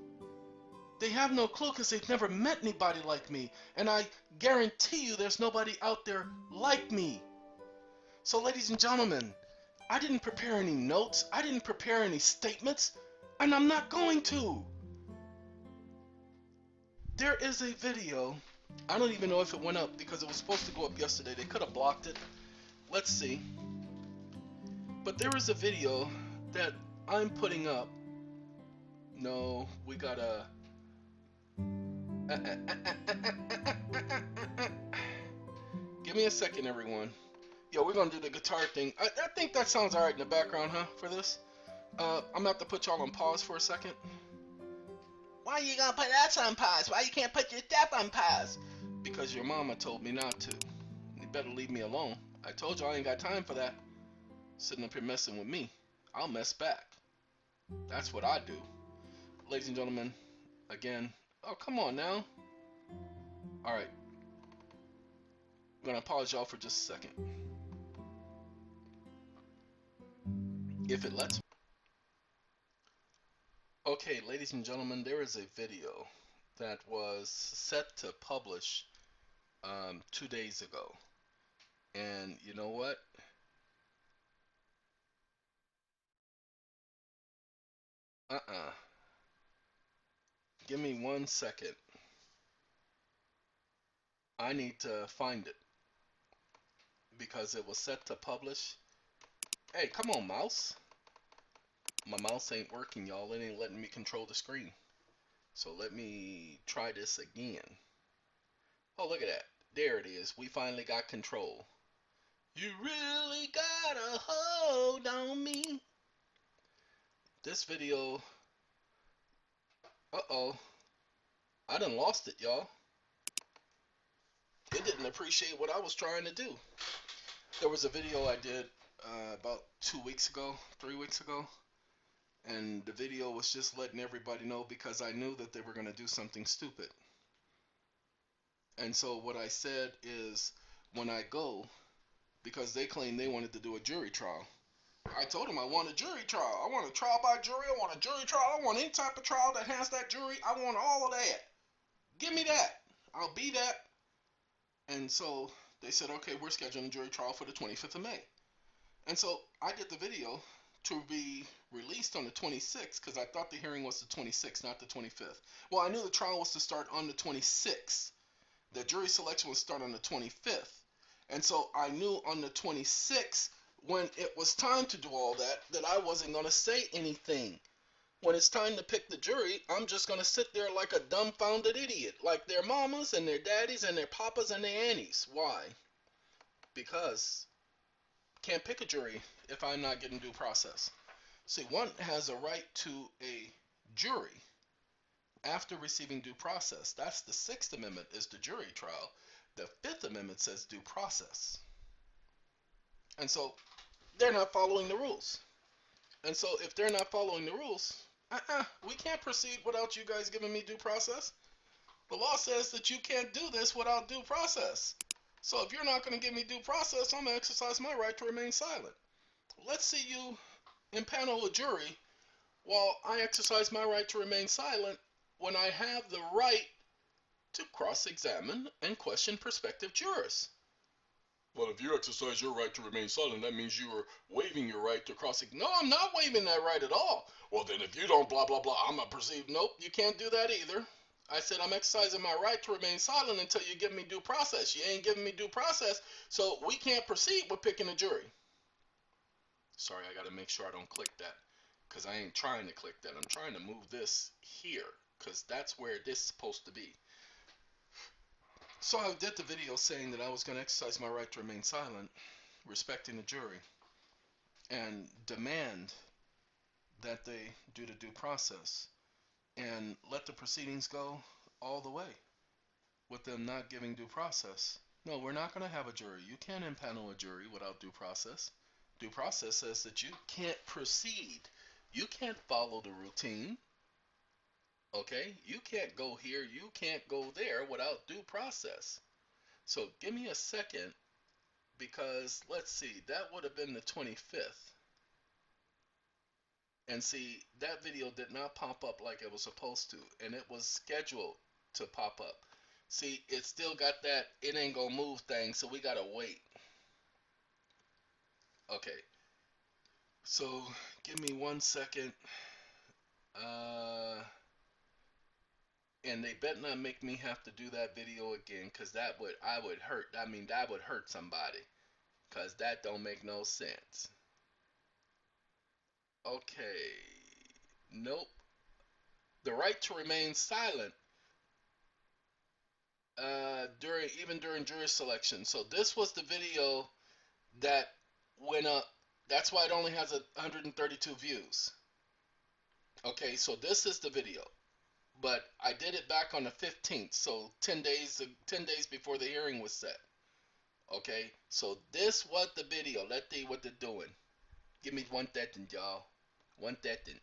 They have no clue because they've never met anybody like me. And I guarantee you there's nobody out there like me. So ladies and gentlemen, I didn't prepare any notes. I didn't prepare any statements. And I'm not going to. There is a video. I don't even know if it went up because it was supposed to go up yesterday. They could have blocked it. Let's see. But there is a video that I'm putting up. No, we gotta... Give me a second, everyone. Yo, we're gonna do the guitar thing. I think that sounds alright in the background, huh, for this? I'm gonna have to put y'all on pause for a second. Why you gonna put us on pause? Why you can't put your stuff on pause? because your mama told me not to. You better leave me alone. I told you I ain't got time for that. Sitting up here messing with me. I'll mess back. That's what I do. Ladies and gentlemen, again, oh, come on now. Alright. I'm going to pause y'all for just a second. If it lets me. Okay, ladies and gentlemen, there is a video that was set to publish 2 days ago. And you know what? Give me 1 second. I need to find it because it was set to publish. Hey, come on, mouse. My mouse ain't working, y'all. It ain't letting me control the screen. So let me try this again. Oh, look at that. There it is. We finally got control. You really got a hold on me. This video. Uh-oh. I done lost it, y'all. It didn't appreciate what I was trying to do. There was a video I did about 2 weeks ago, 3 weeks ago. And the video was just letting everybody know because I knew that they were going to do something stupid. And so what I said is, when I go, because they claim they wanted to do a jury trial, I told them I want a jury trial. I want a trial by jury. I want a jury trial. I want any type of trial that has that jury. I want all of that. Give me that. I'll be that. And so they said, okay, we're scheduling a jury trial for the 25th of May. And so I did the video to be released on the 26th because I thought the hearing was the 26th, not the 25th. Well, I knew the trial was to start on the 26th. The jury selection would start on the 25th. And so I knew on the 26th, when it was time to do all that, that I wasn't going to say anything. When it's time to pick the jury, I'm just going to sit there like a dumbfounded idiot, like their mamas and their daddies and their papas and their aunties. Why? Because can't pick a jury if I'm not getting due process. See, one has a right to a jury after receiving due process. That's the 6th Amendment, is the jury trial. The 5th Amendment says due process. And so they're not following the rules. And so if they're not following the rules, we can't proceed without you guys giving me due process. The law says that you can't do this without due process. So if you're not going to give me due process, I'm going to exercise my right to remain silent. Let's see you impanel a jury while I exercise my right to remain silent when I have the right to cross-examine and question prospective jurors. Well, if you exercise your right to remain silent, that means you are waiving your right to cross-examine. No, I'm not waiving that right at all. Well, then if you don't blah, blah, blah, I'm going to proceed. Nope, you can't do that either. I said I'm exercising my right to remain silent until you give me due process. You ain't giving me due process, so we can't proceed with picking a jury. Sorry, I got to make sure I don't click that, because I ain't trying to click that. I'm trying to move this here, because that's where this is supposed to be. So I did the video saying that I was going to exercise my right to remain silent, respecting the jury, and demand that they do the due process and let the proceedings go all the way with them not giving due process. No, we're not going to have a jury. You can't impanel a jury without due process. Due process says that you can't proceed. You can't follow the routine. Okay? You can't go here. You can't go there without due process. So give me a second, because let's see, that would have been the 25th. And see, that video did not pop up like it was supposed to, and it was scheduled to pop up. See, it still got that it ain't gonna move thing, so we gotta wait. Okay, so give me 1 second. And they better not make me have to do that video again, because that would hurt. I mean, that would hurt somebody, because that don't make no sense. Okay, nope. The right to remain silent during jury selection. So this was the video that went up. That's why it only has 132 views. Okay, so this is the video. but I did it back on the 15th, so 10 days before the hearing was set. Okay, so this what the video. Let's see what they're doing. Give me 1 second, y'all. 1 second.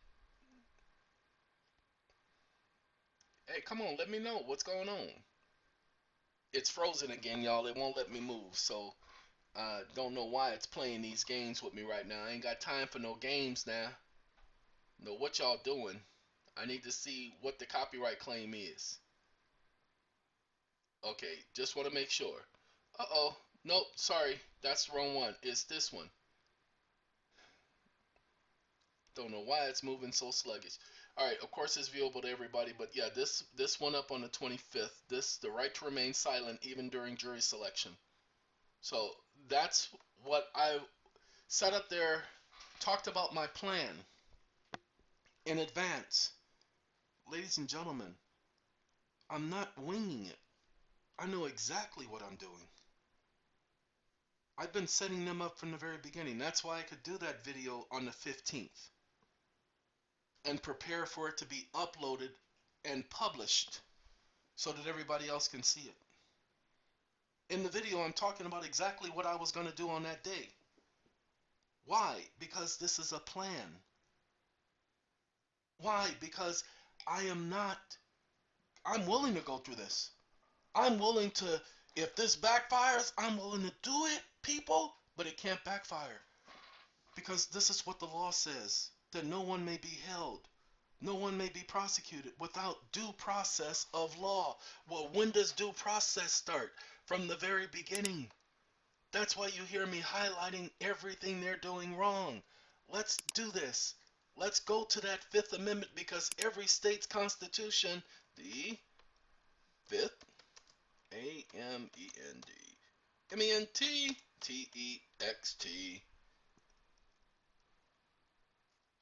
Hey, come on, let me know what's going on. It's frozen again, y'all. It won't let me move, so don't know why it's playing these games with me right now. I ain't got time for no games now. Know what y'all doing? I need to see what the copyright claim is. Okay, just want to make sure. Uh-oh. Nope, sorry. That's the wrong one. It's this one. Don't know why it's moving so sluggish. All right, of course it's viewable to everybody, but yeah, this one up on the 25th. This the right to remain silent even during jury selection. So that's what I set up there, talked about my plan in advance. Ladies and gentlemen, I'm not winging it. I know exactly what I'm doing. I've been setting them up from the very beginning. That's why I could do that video on the 15th and prepare for it to be uploaded and published so that everybody else can see it. In the video, I'm talking about exactly what I was going to do on that day. Why? Because this is a plan. Why? Because I'm willing to go through this. I'm willing to, if this backfires, I'm willing to do it, people, but it can't backfire. Because this is what the law says, that no one may be held, no one may be prosecuted without due process of law. Well, when does due process start? From the very beginning. That's why you hear me highlighting everything they're doing wrong. Let's do this. Let's go to that Fifth Amendment, because every state's constitution, the Fifth, A-M-E-N-D, M-E-N-T-T-E-X-T.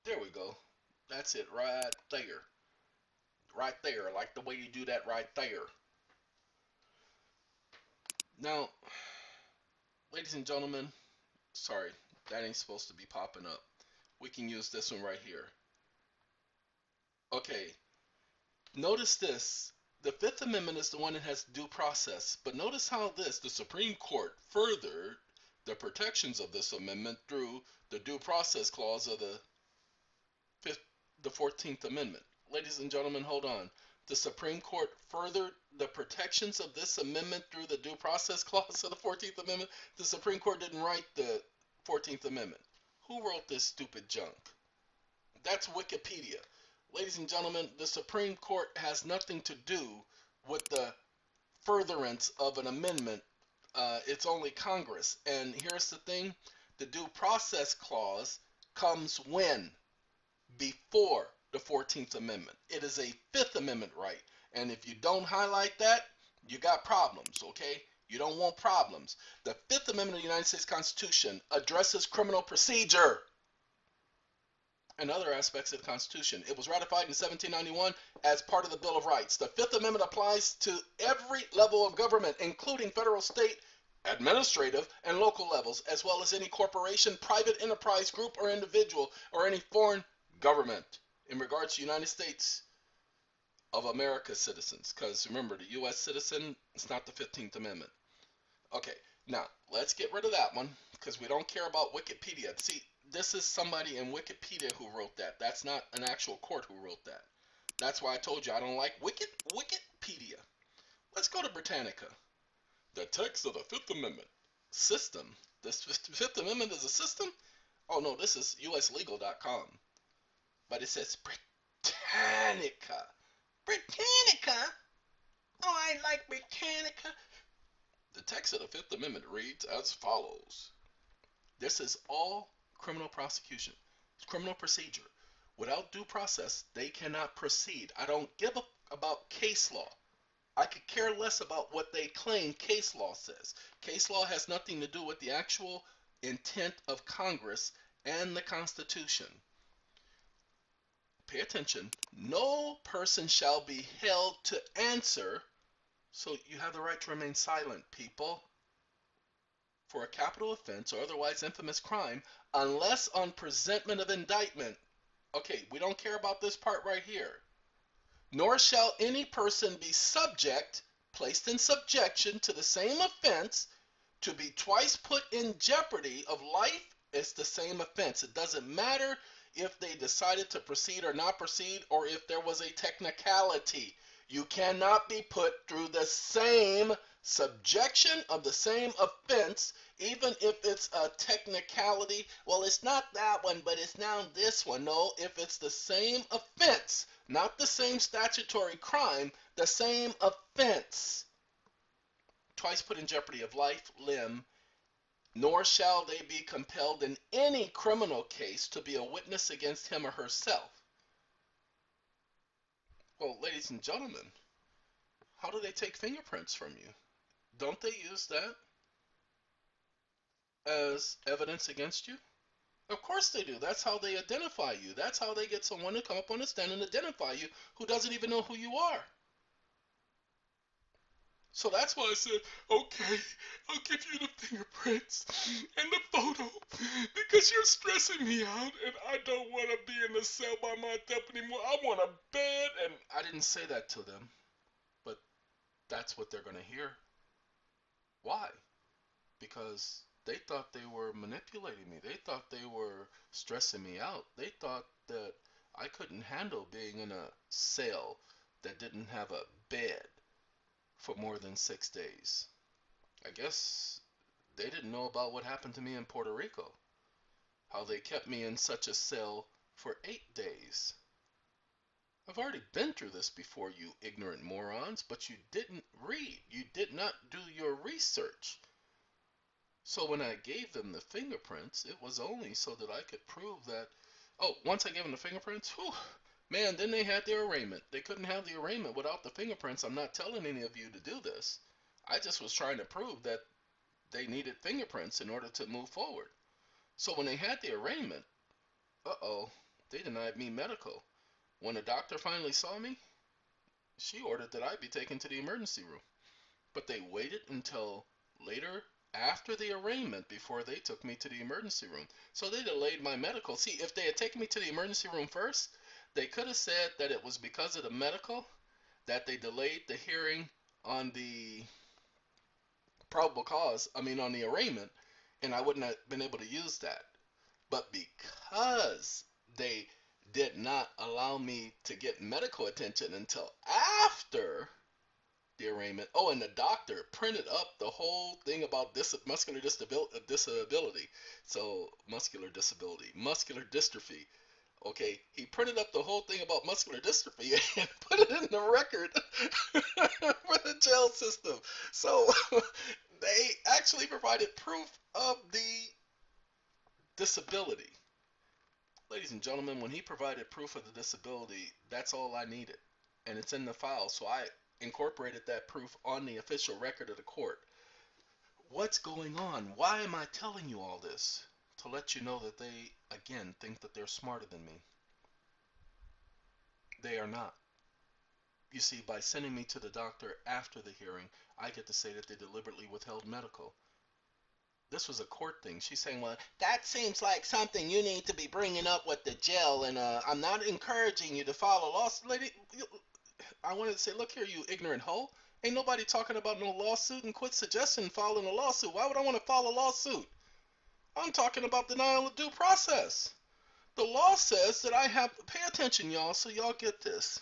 There we go. That's it right there. Right there, like the way you do that right there. Now, ladies and gentlemen, sorry, that ain't supposed to be popping up. We can use this one right here. Okay, notice this. The Fifth Amendment is the one that has due process, but notice how the Supreme Court furthered the protections of this amendment through the due process clause of the 14th Amendment. Ladies and gentlemen, hold on. The Supreme Court furthered the protections of this amendment through the due process clause of the 14th Amendment. The Supreme Court didn't write the 14th Amendment. Who wrote this stupid junk? That's Wikipedia. Ladies and gentlemen, the Supreme Court has nothing to do with the furtherance of an amendment. It's only Congress. And here's the thing. The due process clause comes when? Before the 14th Amendment. It is a Fifth Amendment right. And if you don't highlight that, you got problems, okay? You don't want problems. The Fifth Amendment of the United States Constitution addresses criminal procedure and other aspects of the Constitution. It was ratified in 1791 as part of the Bill of Rights. The Fifth Amendment applies to every level of government, including federal, state, administrative, and local levels, as well as any corporation, private enterprise, group, or individual, or any foreign government in regards to United States of America citizens. Because remember, the U.S. citizen is not the 15th Amendment. Okay, now let's get rid of that one because we don't care about Wikipedia. See, this is somebody in Wikipedia who wrote that. That's not an actual court who wrote that. That's why I told you I don't like Wikipedia. Let's go to Britannica. The text of the Fifth Amendment. System. This Fifth Amendment is a system? Oh no, this is uslegal.com. But it says Britannica. Britannica? Oh, I like Britannica. The text of the Fifth Amendment reads as follows. This is all criminal prosecution. It's criminal procedure. Without due process, they cannot proceed. I don't give a about case law. I could care less about what they claim case law says. Case law has nothing to do with the actual intent of Congress and the Constitution. Pay attention. No person shall be held to answer. So you have the right to remain silent, people, for a capital offense or otherwise infamous crime, unless on presentment of indictment. Okay, we don't care about this part right here. Nor shall any person be placed in subjection to the same offense, to be twice put in jeopardy of life. It's the same offense. It doesn't matter if they decided to proceed or not proceed, or if there was a technicality. You cannot be put through the same subjection of the same offense, even if it's a technicality. Well, it's not that one, but it's now this one. No, if it's the same offense, not the same statutory crime, the same offense. Twice put in jeopardy of life, limb, nor shall they be compelled in any criminal case to be a witness against him or herself. Well, ladies and gentlemen, how do they take fingerprints from you? Don't they use that as evidence against you? Of course they do. That's how they identify you. That's how they get someone to come up on the stand and identify you who doesn't even know who you are. So that's why I said, okay, I'll give you the fingerprints and the photo because you're stressing me out and I don't want to be in the cell by myself anymore. I want a bed. And I didn't say that to them, but that's what they're going to hear. Why? Because they thought they were manipulating me. They thought they were stressing me out. They thought that I couldn't handle being in a cell that didn't have a bed for more than 6 days. I guess they didn't know about what happened to me in Puerto Rico. How they kept me in such a cell for 8 days. I've already been through this before, you ignorant morons, but you didn't read. You did not do your research. So when I gave them the fingerprints, it was only so that I could prove that, oh, once I gave them the fingerprints, whew, man, then they had their arraignment. They couldn't have the arraignment without the fingerprints. I'm not telling any of you to do this. I just was trying to prove that they needed fingerprints in order to move forward. So when they had the arraignment, uh-oh, they denied me medical. When the doctor finally saw me, she ordered that I be taken to the emergency room. But they waited until later after the arraignment before they took me to the emergency room. So they delayed my medical. See, if they had taken me to the emergency room first, they could have said that it was because of the medical that they delayed the hearing on the probable cause, on the arraignment, and I wouldn't have been able to use that. But because they did not allow me to get medical attention until after the arraignment. Oh, and the doctor printed up the whole thing about muscular disability. So, muscular disability, muscular dystrophy. Okay, he printed up the whole thing about muscular dystrophy and put it in the record for the jail system. So, they actually provided proof of the disability. Ladies and gentlemen, when he provided proof of the disability, that's all I needed. And it's in the file, so I incorporated that proof on the official record of the court. What's going on? Why am I telling you all this? To let you know that they, again, think that they're smarter than me. They are not. You see, by sending me to the doctor after the hearing, I get to say that they deliberately withheld medical. This was a court thing. She's saying, well, that seems like something you need to be bringing up with the jail, and I'm not encouraging you to file a lawsuit. Lady, I wanted to say, look here, you ignorant hoe. Ain't nobody talking about no lawsuit, and quit suggesting filing a lawsuit. Why would I want to file a lawsuit? I'm talking about denial of due process. The law says that I have, pay attention, y'all, so y'all get this.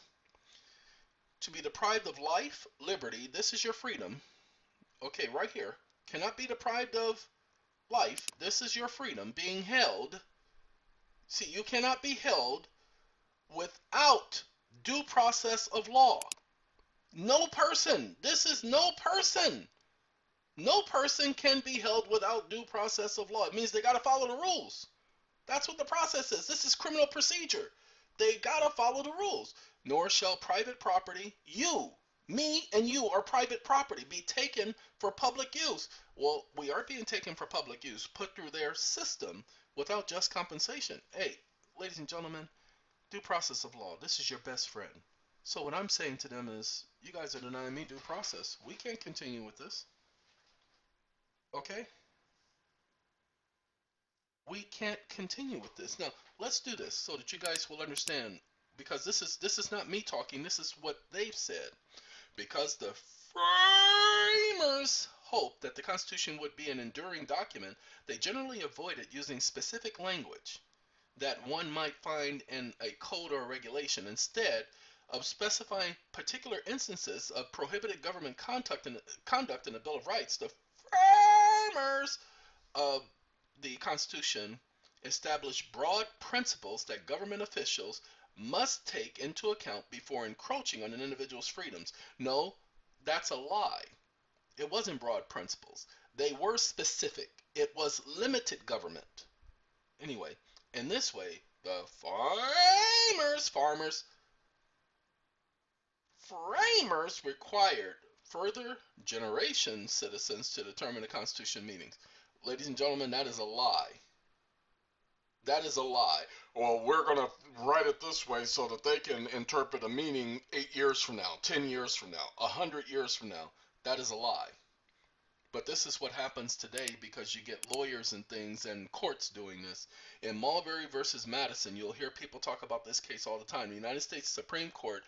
To be deprived of life, liberty, this is your freedom. Okay, right here. Cannot be deprived of life, this is your freedom, being held. See, you cannot be held without due process of law. No person, this is no person. No person can be held without due process of law. It means they got to follow the rules. That's what the process is. This is criminal procedure. They got to follow the rules. Nor shall private property, you, me and you are private property, be taken for public use. Well, we are being taken for public use, put through their system without just compensation. Hey, ladies and gentlemen, due process of law, this is your best friend. So what I'm saying to them is, you guys are denying me due process. We can't continue with this. Okay? We can't continue with this. Now, let's do this so that you guys will understand because this is not me talking. This is what they've said. Because the framers hoped that the Constitution would be an enduring document, they generally avoided using specific language that one might find in a code or regulation. Instead of specifying particular instances of prohibited government conduct in the Bill of Rights, the framers of the Constitution established broad principles that government officials must take into account before encroaching on an individual's freedoms. No, that's a lie. It wasn't broad principles. They were specific. It was limited government. Anyway, in this way, the framers required further generation citizens to determine the Constitution meanings. Ladies and gentlemen, that is a lie. That is a lie. Well, we're going to write it this way so that they can interpret a meaning 8 years from now, 10 years from now, 100 years from now. That is a lie. But this is what happens today because you get lawyers and things and courts doing this. In Marbury versus Madison, you'll hear people talk about this case all the time. The United States Supreme Court,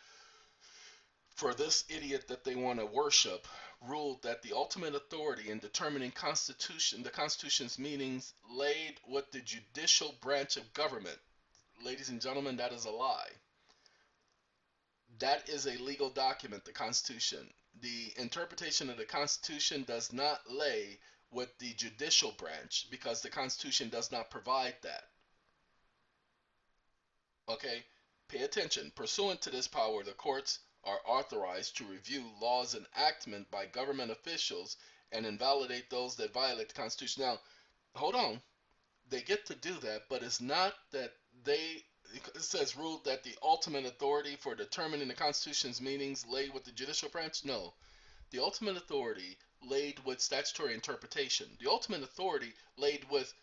for this idiot that they want to worship, ruled that the ultimate authority in determining the Constitution's meanings laid with the judicial branch of government. Ladies and gentlemen, that is a lie. That is a legal document, the Constitution. The interpretation of the Constitution does not lay with the judicial branch because the Constitution does not provide that. Okay? Pay attention. Pursuant to this power, the courts are authorized to review laws enactment by government officials and invalidate those that violate the Constitution. Now, hold on. They get to do that, but it's not that it says ruled that the ultimate authority for determining the Constitution's meanings lay with the judicial branch. No. The ultimate authority laid with statutory interpretation. The ultimate authority laid with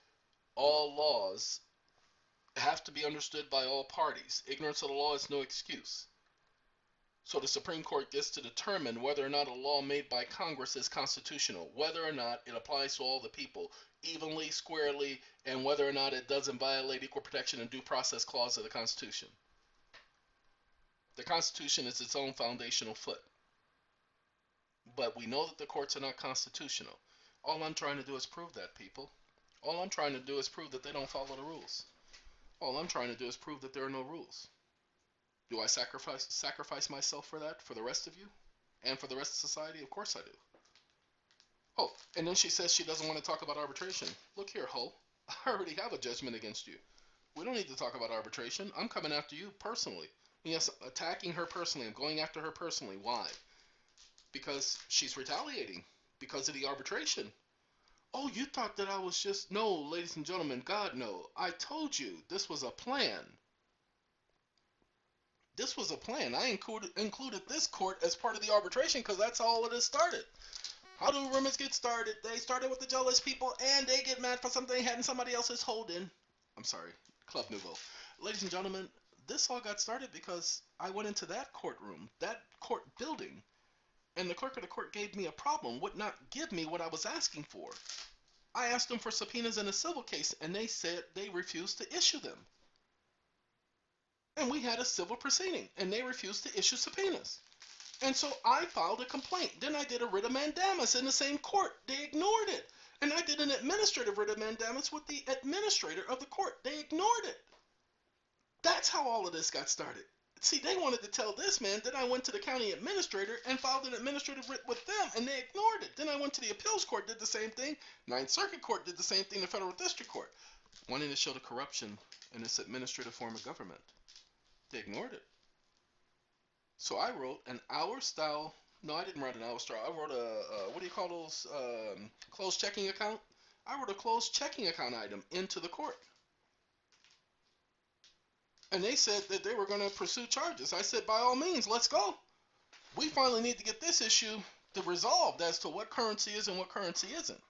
all laws have to be understood by all parties. Ignorance of the law is no excuse. So the Supreme Court gets to determine whether or not a law made by Congress is constitutional, whether or not it applies to all the people evenly, squarely, and whether or not it doesn't violate equal protection and due process clause of the Constitution. The Constitution is its own foundational foot. But we know that the courts are not constitutional. All I'm trying to do is prove that, people. All I'm trying to do is prove that they don't follow the rules. All I'm trying to do is prove that there are no rules. Do I sacrifice myself for that, for the rest of you? And for the rest of society? Of course I do. Oh, and then she says she doesn't want to talk about arbitration. Look here, ho. I already have a judgment against you. We don't need to talk about arbitration. I'm coming after you personally. Yes, attacking her personally. I'm going after her personally. Why? Because she's retaliating. Because of the arbitration. Oh, you thought that I was just... No, ladies and gentlemen, God, no. I told you this was a plan. This was a plan. I included this court as part of the arbitration because that's how all of this started. How do rumors get started? They started with the jealous people and they get mad for something they had in somebody else's holding. I'm sorry, Club Nouveau. Ladies and gentlemen, this all got started because I went into that courtroom, that court building, and the clerk of the court gave me a problem, would not give me what I was asking for. I asked them for subpoenas in a civil case and they said they refused to issue them. And we had a civil proceeding, and they refused to issue subpoenas. And so I filed a complaint. Then I did a writ of mandamus in the same court. They ignored it. And I did an administrative writ of mandamus with the administrator of the court. They ignored it. That's how all of this got started. See, they wanted to tell this man. Then I went to the county administrator and filed an administrative writ with them, and they ignored it. Then I went to the appeals court, did the same thing. Ninth Circuit Court did the same thing. The Federal District Court, wanting to show the corruption in this administrative form of government. They ignored it. So I wrote an hour style. No, I didn't write an hour style. I wrote a, what do you call those, closed checking account? I wrote a closed checking account item into the court. And they said that they were going to pursue charges. I said, by all means, let's go. We finally need to get this issue resolved as to what currency is and what currency isn't.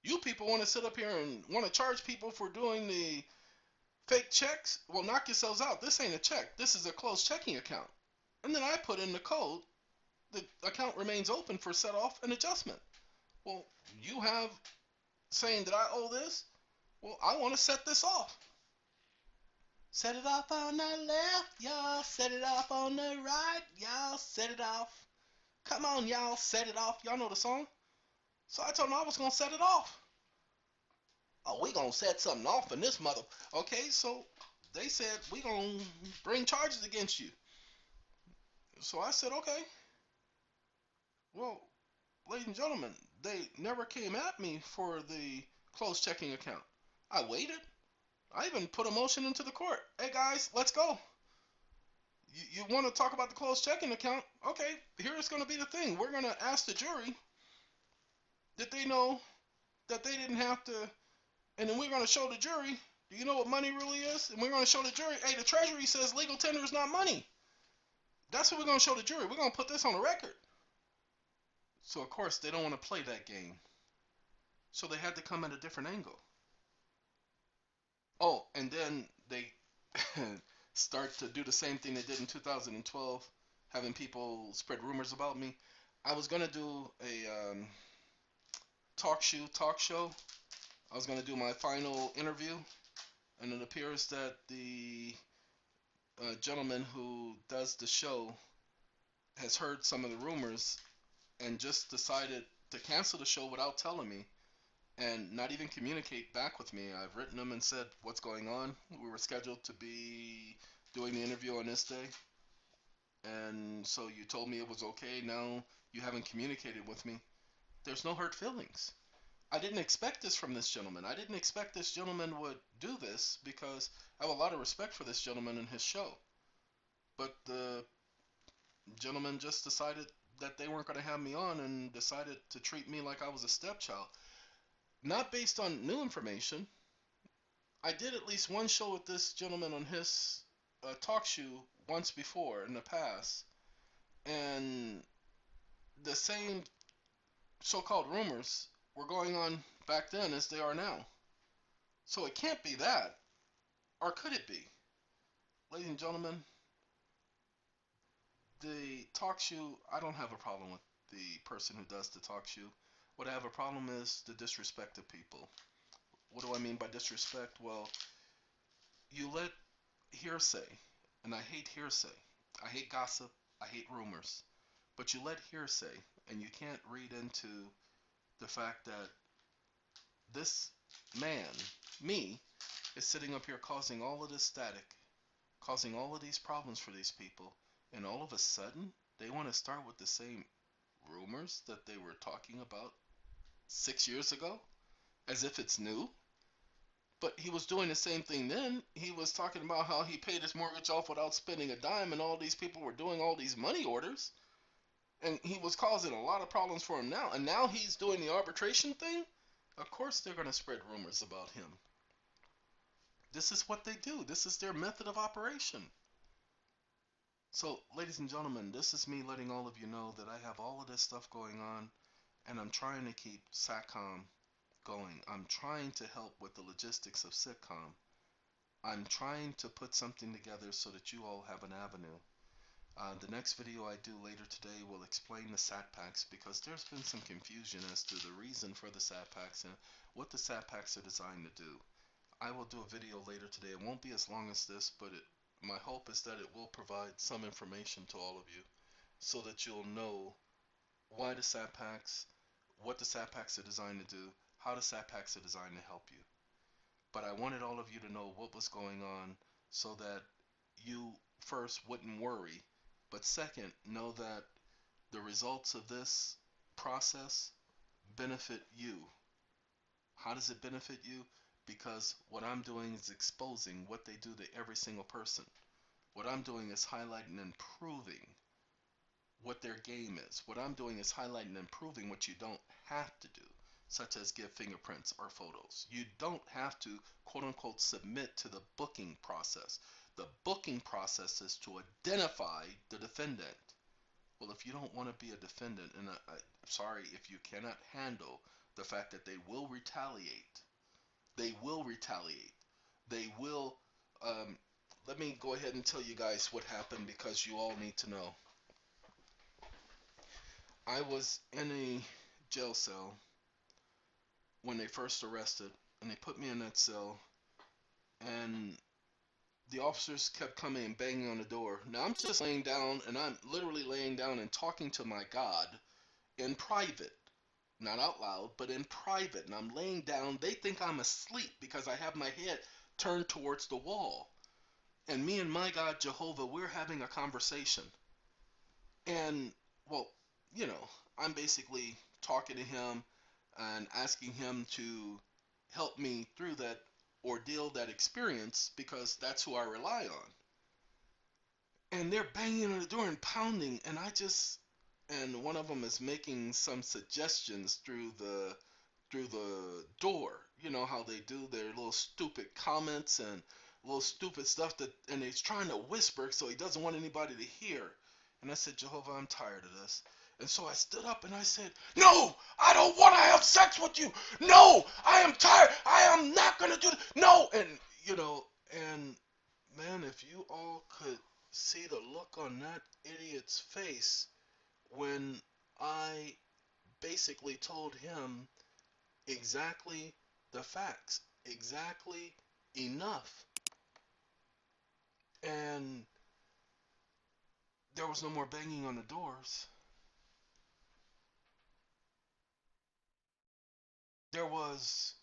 You people want to sit up here and want to charge people for doing the fake checks? Well, knock yourselves out. This ain't a check. This is a closed checking account. And then I put in the code. The account remains open for set off and adjustment. Well, you have saying that I owe this? Well, I want to set this off. Set it off on the left, y'all. Set it off on the right, y'all. Set it off. Come on, y'all. Set it off. Y'all know the song? So I told them I was going to set it off. Oh, we going to set something off in this mother. Okay, so they said, we going to bring charges against you. So I said, okay. Well, ladies and gentlemen, they never came at me for the closed checking account. I waited. I even put a motion into the court. Hey guys, let's go. You want to talk about the closed checking account? Okay, here's going to be the thing. We're going to ask the jury that they know that they didn't have to, and then we're going to show the jury, do you know what money really is? And we're going to show the jury, hey, the Treasury says legal tender is not money. That's what we're going to show the jury. We're going to put this on the record. So, of course, they don't want to play that game. So they had to come at a different angle. Oh, and then they start to do the same thing they did in 2012, having people spread rumors about me. I was going to do a talk show. I was going to do my final interview, and it appears that the gentleman who does the show has heard some of the rumors and just decided to cancel the show without telling me and not even communicate back with me. I've written them and said what's going on. We were scheduled to be doing the interview on this day, and so you told me it was okay. Now you haven't communicated with me. There's no hurt feelings. I didn't expect this from this gentleman. I didn't expect this gentleman would do this because I have a lot of respect for this gentleman and his show. But the gentleman just decided that they weren't going to have me on and decided to treat me like I was a stepchild. Not based on new information. I did at least one show with this gentleman on his talk show once before in the past, and the same so-called rumors were going on back then as they are now. So it can't be that, or could it be? Ladies and gentlemen, the talk show, I don't have a problem with the person who does the talk show. What I have a problem is the disrespect of people. What do I mean by disrespect? Well, you let hearsay, and I hate hearsay. I hate gossip. I hate rumors. But you let hearsay, and you can't read into the fact that this man, me, is sitting up here causing all of this static, causing all of these problems for these people, and all of a sudden, they want to start with the same rumors that they were talking about 6 years ago, as if it's new. But he was doing the same thing then. He was talking about how he paid his mortgage off without spending a dime, and all these people were doing all these money orders. And he was causing a lot of problems for him now. And now he's doing the arbitration thing. Of course they're going to spread rumors about him. This is what they do. This is their method of operation. So, ladies and gentlemen, this is me letting all of you know that I have all of this stuff going on, and I'm trying to keep SATCOM going. I'm trying to help with the logistics of sitcom. I'm trying to put something together so that you all have an avenue. The next video I do later today will explain the SAT packs, because there's been some confusion as to the reason for the SAT packs and what the SAT packs are designed to do. I will do a video later today. It won't be as long as this, but my hope is that it will provide some information to all of you so that you'll know why the SAT packs, what the SAT packs are designed to do, how the SAT packs are designed to help you. But I wanted all of you to know what was going on so that you first wouldn't worry, but second, know that the results of this process benefit you. How does it benefit you? Because what I'm doing is exposing what they do to every single person. What I'm doing is highlighting and proving what their game is. What I'm doing is highlighting and proving what you don't have to do, such as give fingerprints or photos. You don't have to, quote unquote, submit to the booking process. The booking process is to identify the defendant. Well, if you don't want to be a defendant, and I'm sorry, if you cannot handle the fact that they will retaliate, they will retaliate. They will, let me go ahead and tell you guys what happened, because you all need to know. I was in a jail cell when they first arrested, and they put me in that cell, and the officers kept coming and banging on the door. Now I'm just laying down, and I'm literally laying down and talking to my God in private. Not out loud, but in private. And I'm laying down. They think I'm asleep because I have my head turned towards the wall. And me and my God, Jehovah, we're having a conversation. And, well, you know, I'm basically talking to him and asking him to help me through that ordeal, that experience, because that's who I rely on. And they're banging on the door and pounding, and and one of them is making some suggestions through the door. You know how they do their little stupid comments and little stupid stuff and he's trying to whisper so he doesn't want anybody to hear. And I said, Jehovah, I'm tired of this. And so I stood up and I said, no, I don't want to have sex with you. No, I am tired. I am not going to do it. No. And, you know, and man, if you all could see the look on that idiot's face when I basically told him exactly the facts, exactly enough. And there was no more banging on the doors. There was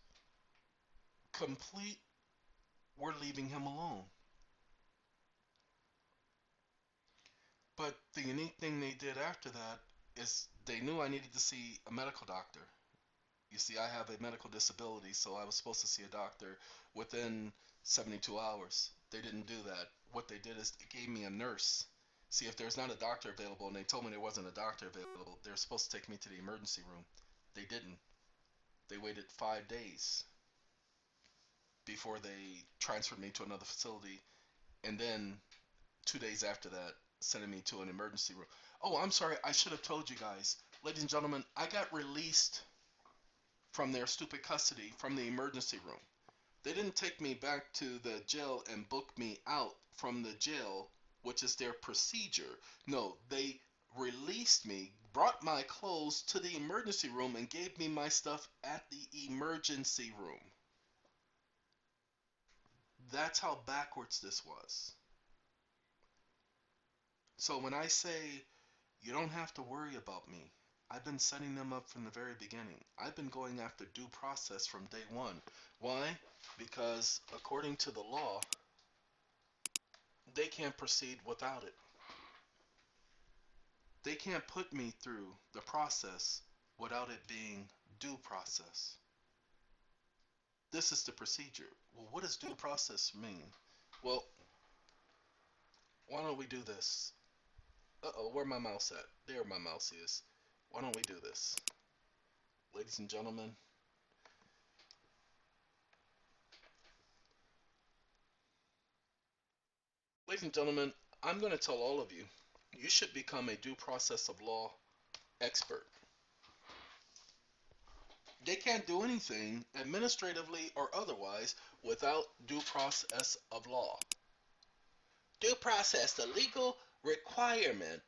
complete, we're leaving him alone. But the unique thing they did after that is they knew I needed to see a medical doctor. You see, I have a medical disability, so I was supposed to see a doctor within 72 hours. They didn't do that. What they did is they gave me a nurse. See, if there's not a doctor available, and they told me there wasn't a doctor available, they're supposed to take me to the emergency room. They didn't. They waited 5 days before they transferred me to another facility, and then 2 days after that, sending me to an emergency room. Oh, I'm sorry, I should have told you guys. Ladies and gentlemen, I got released from their stupid custody from the emergency room. They didn't take me back to the jail and book me out from the jail, which is their procedure. No, they released me, brought my clothes to the emergency room, and gave me my stuff at the emergency room. That's how backwards this was. So when I say you don't have to worry about me, I've been setting them up from the very beginning. I've been going after due process from day one. Why? Because according to the law, they can't proceed without it. They can't put me through the process without it being due process. This is the procedure. Well, what does due process mean? Well, why don't we do this? Uh-oh, where my mouse at? There my mouse is. Why don't we do this? Ladies and gentlemen, I'm going to tell all of you, you should become a due process of law expert. They can't do anything administratively or otherwise without due process of law. Due process, the legal requirement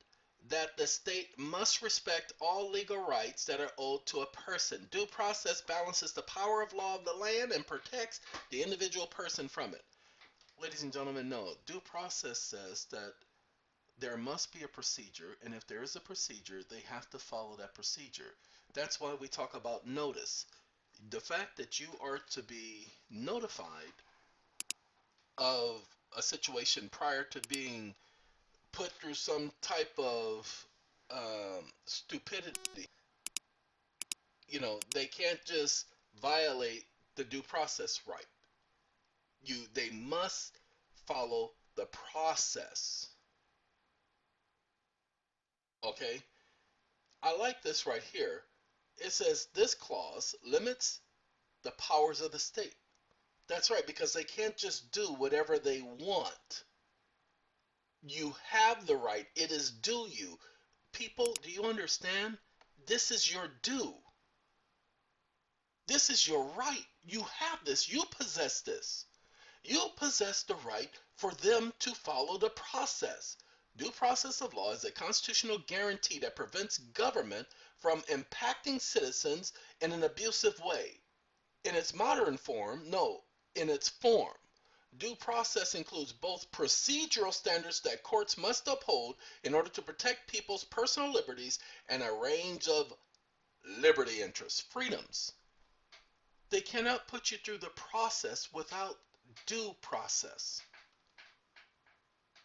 that the state must respect all legal rights that are owed to a person. Due process balances the power of law of the land and protects the individual person from it. Ladies and gentlemen, no. Due process says that there must be a procedure, and if there is a procedure, they have to follow that procedure. That's why we talk about notice. The fact that you are to be notified of a situation prior to being put through some type of stupidity. You know, they can't just violate the due process right. They must follow the process. Okay? I like this right here. It says this clause limits the powers of the state. That's right, because they can't just do whatever they want. You have the right. It is due you. People, do you understand? This is your due. This is your right. You have this. You possess this. You possess the right for them to follow the process. Due process of law is a constitutional guarantee that prevents government from impacting citizens in an abusive way. In its modern form, no, in its form. Due process includes both procedural standards that courts must uphold in order to protect people's personal liberties and a range of liberty interests, freedoms. They cannot put you through the process without due process.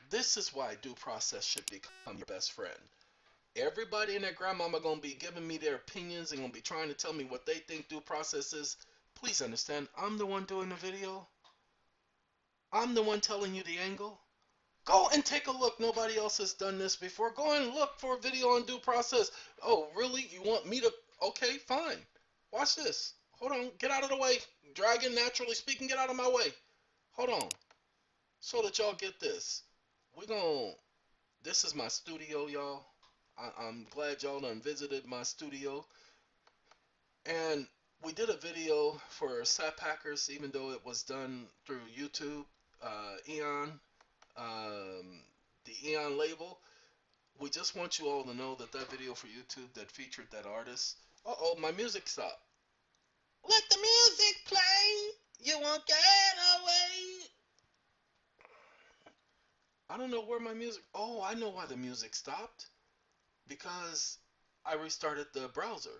This is why due process should become your best friend. Everybody and their grandmama gonna be giving me their opinions and gonna be trying to tell me what they think due process is. Please understand, I'm the one doing the video. I'm the one telling you the angle. Go and take a look. Nobody else has done this before. Go and look for a video on due process. Oh, really? You want me to? Okay, fine. Watch this. Hold on. Get out of the way. Dragon, naturally speaking, get out of my way. Hold on. So that y'all get this. This is my studio, y'all. I'm glad y'all done visited my studio. And we did a video for Sap Hackers, even though it was done through YouTube, EON, the EON label. We just want you all to know that that video for YouTube that featured that artist. Uh-oh, my music stopped. Let the music play. You won't get away. I don't know where my music. Oh, I know why the music stopped. Because I restarted the browser.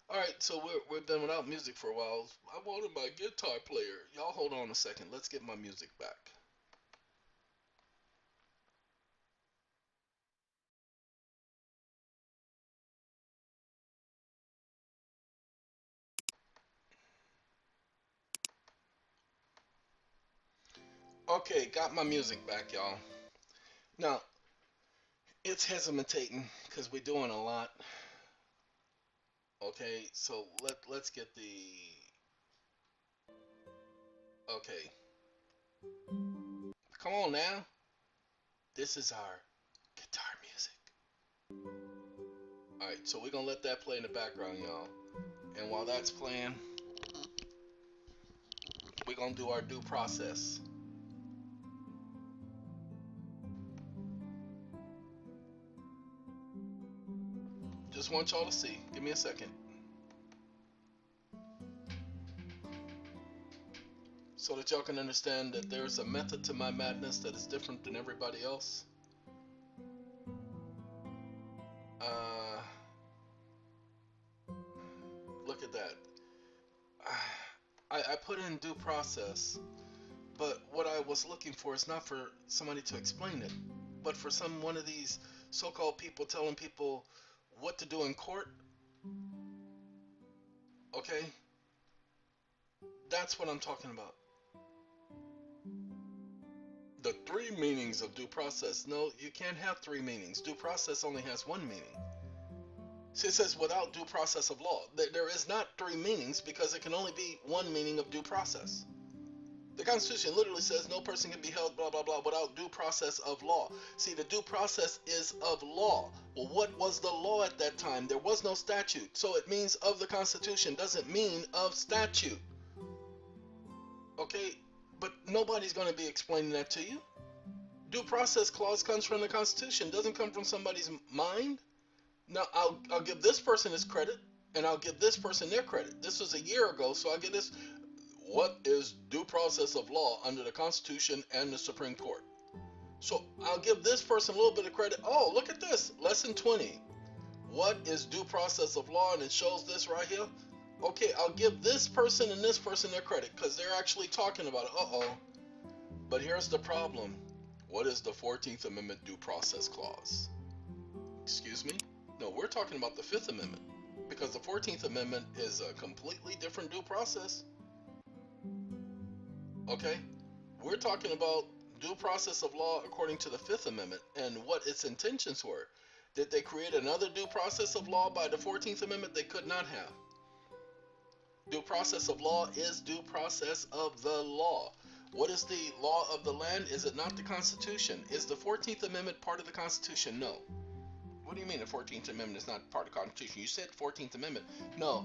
Alright, so we've been without music for a while. I wanted my guitar player. Y'all hold on a second. Let's get my music back. Okay, got my music back, y'all. Now, it's hesitating because we're doing a lot. Okay, so let's get the... Okay. Come on now. This is our guitar music. Alright, so we're gonna let that play in the background, y'all. And while that's playing, we're gonna do our due process. Just want y'all to see. Give me a second. So that y'all can understand that there's a method to my madness that is different than everybody else. Look at that. I put in due process, but what I was looking for is not for somebody to explain it, but for one of these so-called people telling people what to do in court. Okay? That's what I'm talking about. The three meanings of due process. No, you can't have three meanings. Due process only has one meaning. See, it says without due process of law. There is not three meanings because it can only be one meaning of due process. The Constitution literally says no person can be held blah blah blah without due process of law. See, the due process is of law. Well, what was the law at that time? There was no statute. So it means of the Constitution, doesn't mean of statute. Okay? But nobody's going to be explaining that to you. Due process clause comes from the Constitution, doesn't come from somebody's mind. Now, I'll give this person his credit, and I'll give this person their credit. This was a year ago, so I'll give this. What is due process of law under the Constitution and the Supreme Court? So I'll give this person a little bit of credit. Oh, look at this. Lesson 20. What is due process of law? And it shows this right here. Okay, I'll give this person and this person their credit because they're actually talking about it. Uh-oh. But here's the problem. What is the 14th Amendment due process clause? Excuse me? No, we're talking about the 5th Amendment because the 14th Amendment is a completely different due process. Okay? We're talking about due process of law according to the 5th Amendment and what its intentions were. Did they create another due process of law by the 14th Amendment? They could not have. Due process of law is due process of the law. What is the law of the land? Is it not the Constitution? Is the 14th Amendment part of the Constitution? No. What do you mean the 14th Amendment is not part of the Constitution? You said 14th Amendment. No.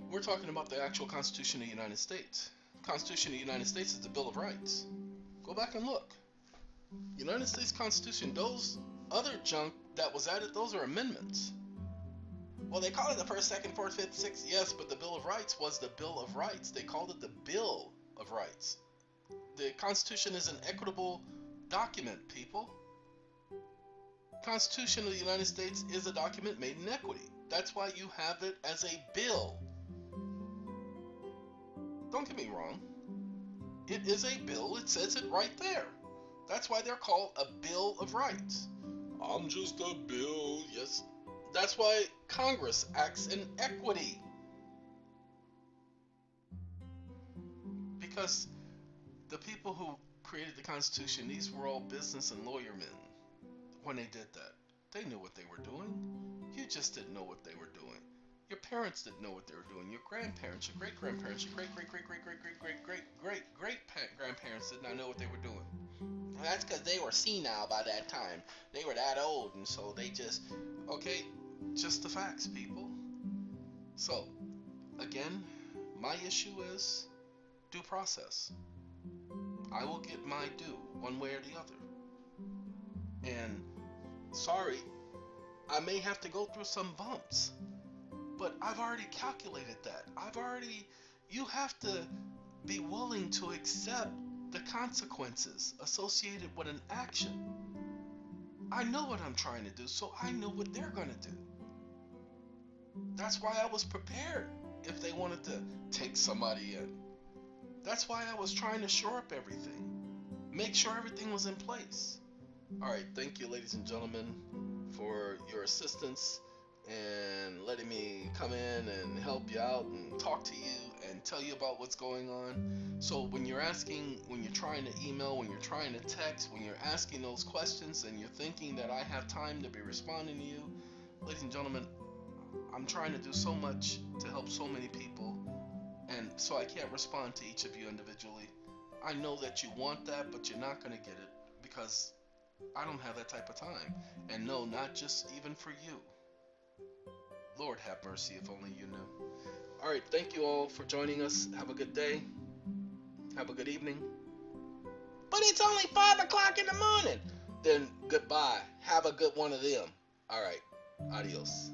We're talking about the actual Constitution of the United States. The Constitution of the United States is the Bill of Rights. Go back and look. United States Constitution, those other junk that was added, those are amendments. Well, they call it the first, second, fourth, fifth, sixth. Yes, but the Bill of Rights was the Bill of Rights. They called it the Bill of Rights. The Constitution is an equitable document, people. Constitution of the United States is a document made in equity. That's why you have it as a bill. Don't get me wrong. It is a bill. It says it right there. That's why they're called a Bill of Rights. I'm just a bill. Yes. That's why Congress acts in equity. Because the people who created the Constitution, these were all business and lawyer men. When they did that, they knew what they were doing. You just didn't know what they were doing. Your parents didn't know what they were doing. Your grandparents, your great grandparents, your great great great great great great great great great great grandparents did not know what they were doing. And that's because they were senile by that time. They were that old, and so they just, okay, just the facts, people. So, again, my issue is due process. I will get my due one way or the other. And sorry, I may have to go through some bumps, but I've already calculated that. You have to be willing to accept the consequences associated with an action. I know what I'm trying to do, so I know what they're going to do. That's why I was prepared if they wanted to take somebody in. That's why I was trying to shore up everything, make sure everything was in place. All right, thank you, ladies and gentlemen, for your assistance and letting me come in and help you out and talk to you and tell you about what's going on. So when you're trying to email, when you're trying to text, when you're asking those questions and you're thinking that I have time to be responding to you, ladies and gentlemen, I'm trying to do so much to help so many people, and so I can't respond to each of you individually. I know that you want that, but you're not going to get it because I don't have that type of time. And no, not just even for you. Lord have mercy, if only you knew. All right, thank you all for joining us. Have a good day. Have a good evening. But it's only 5 o'clock in the morning. Then goodbye. Have a good one of them. All right, adios.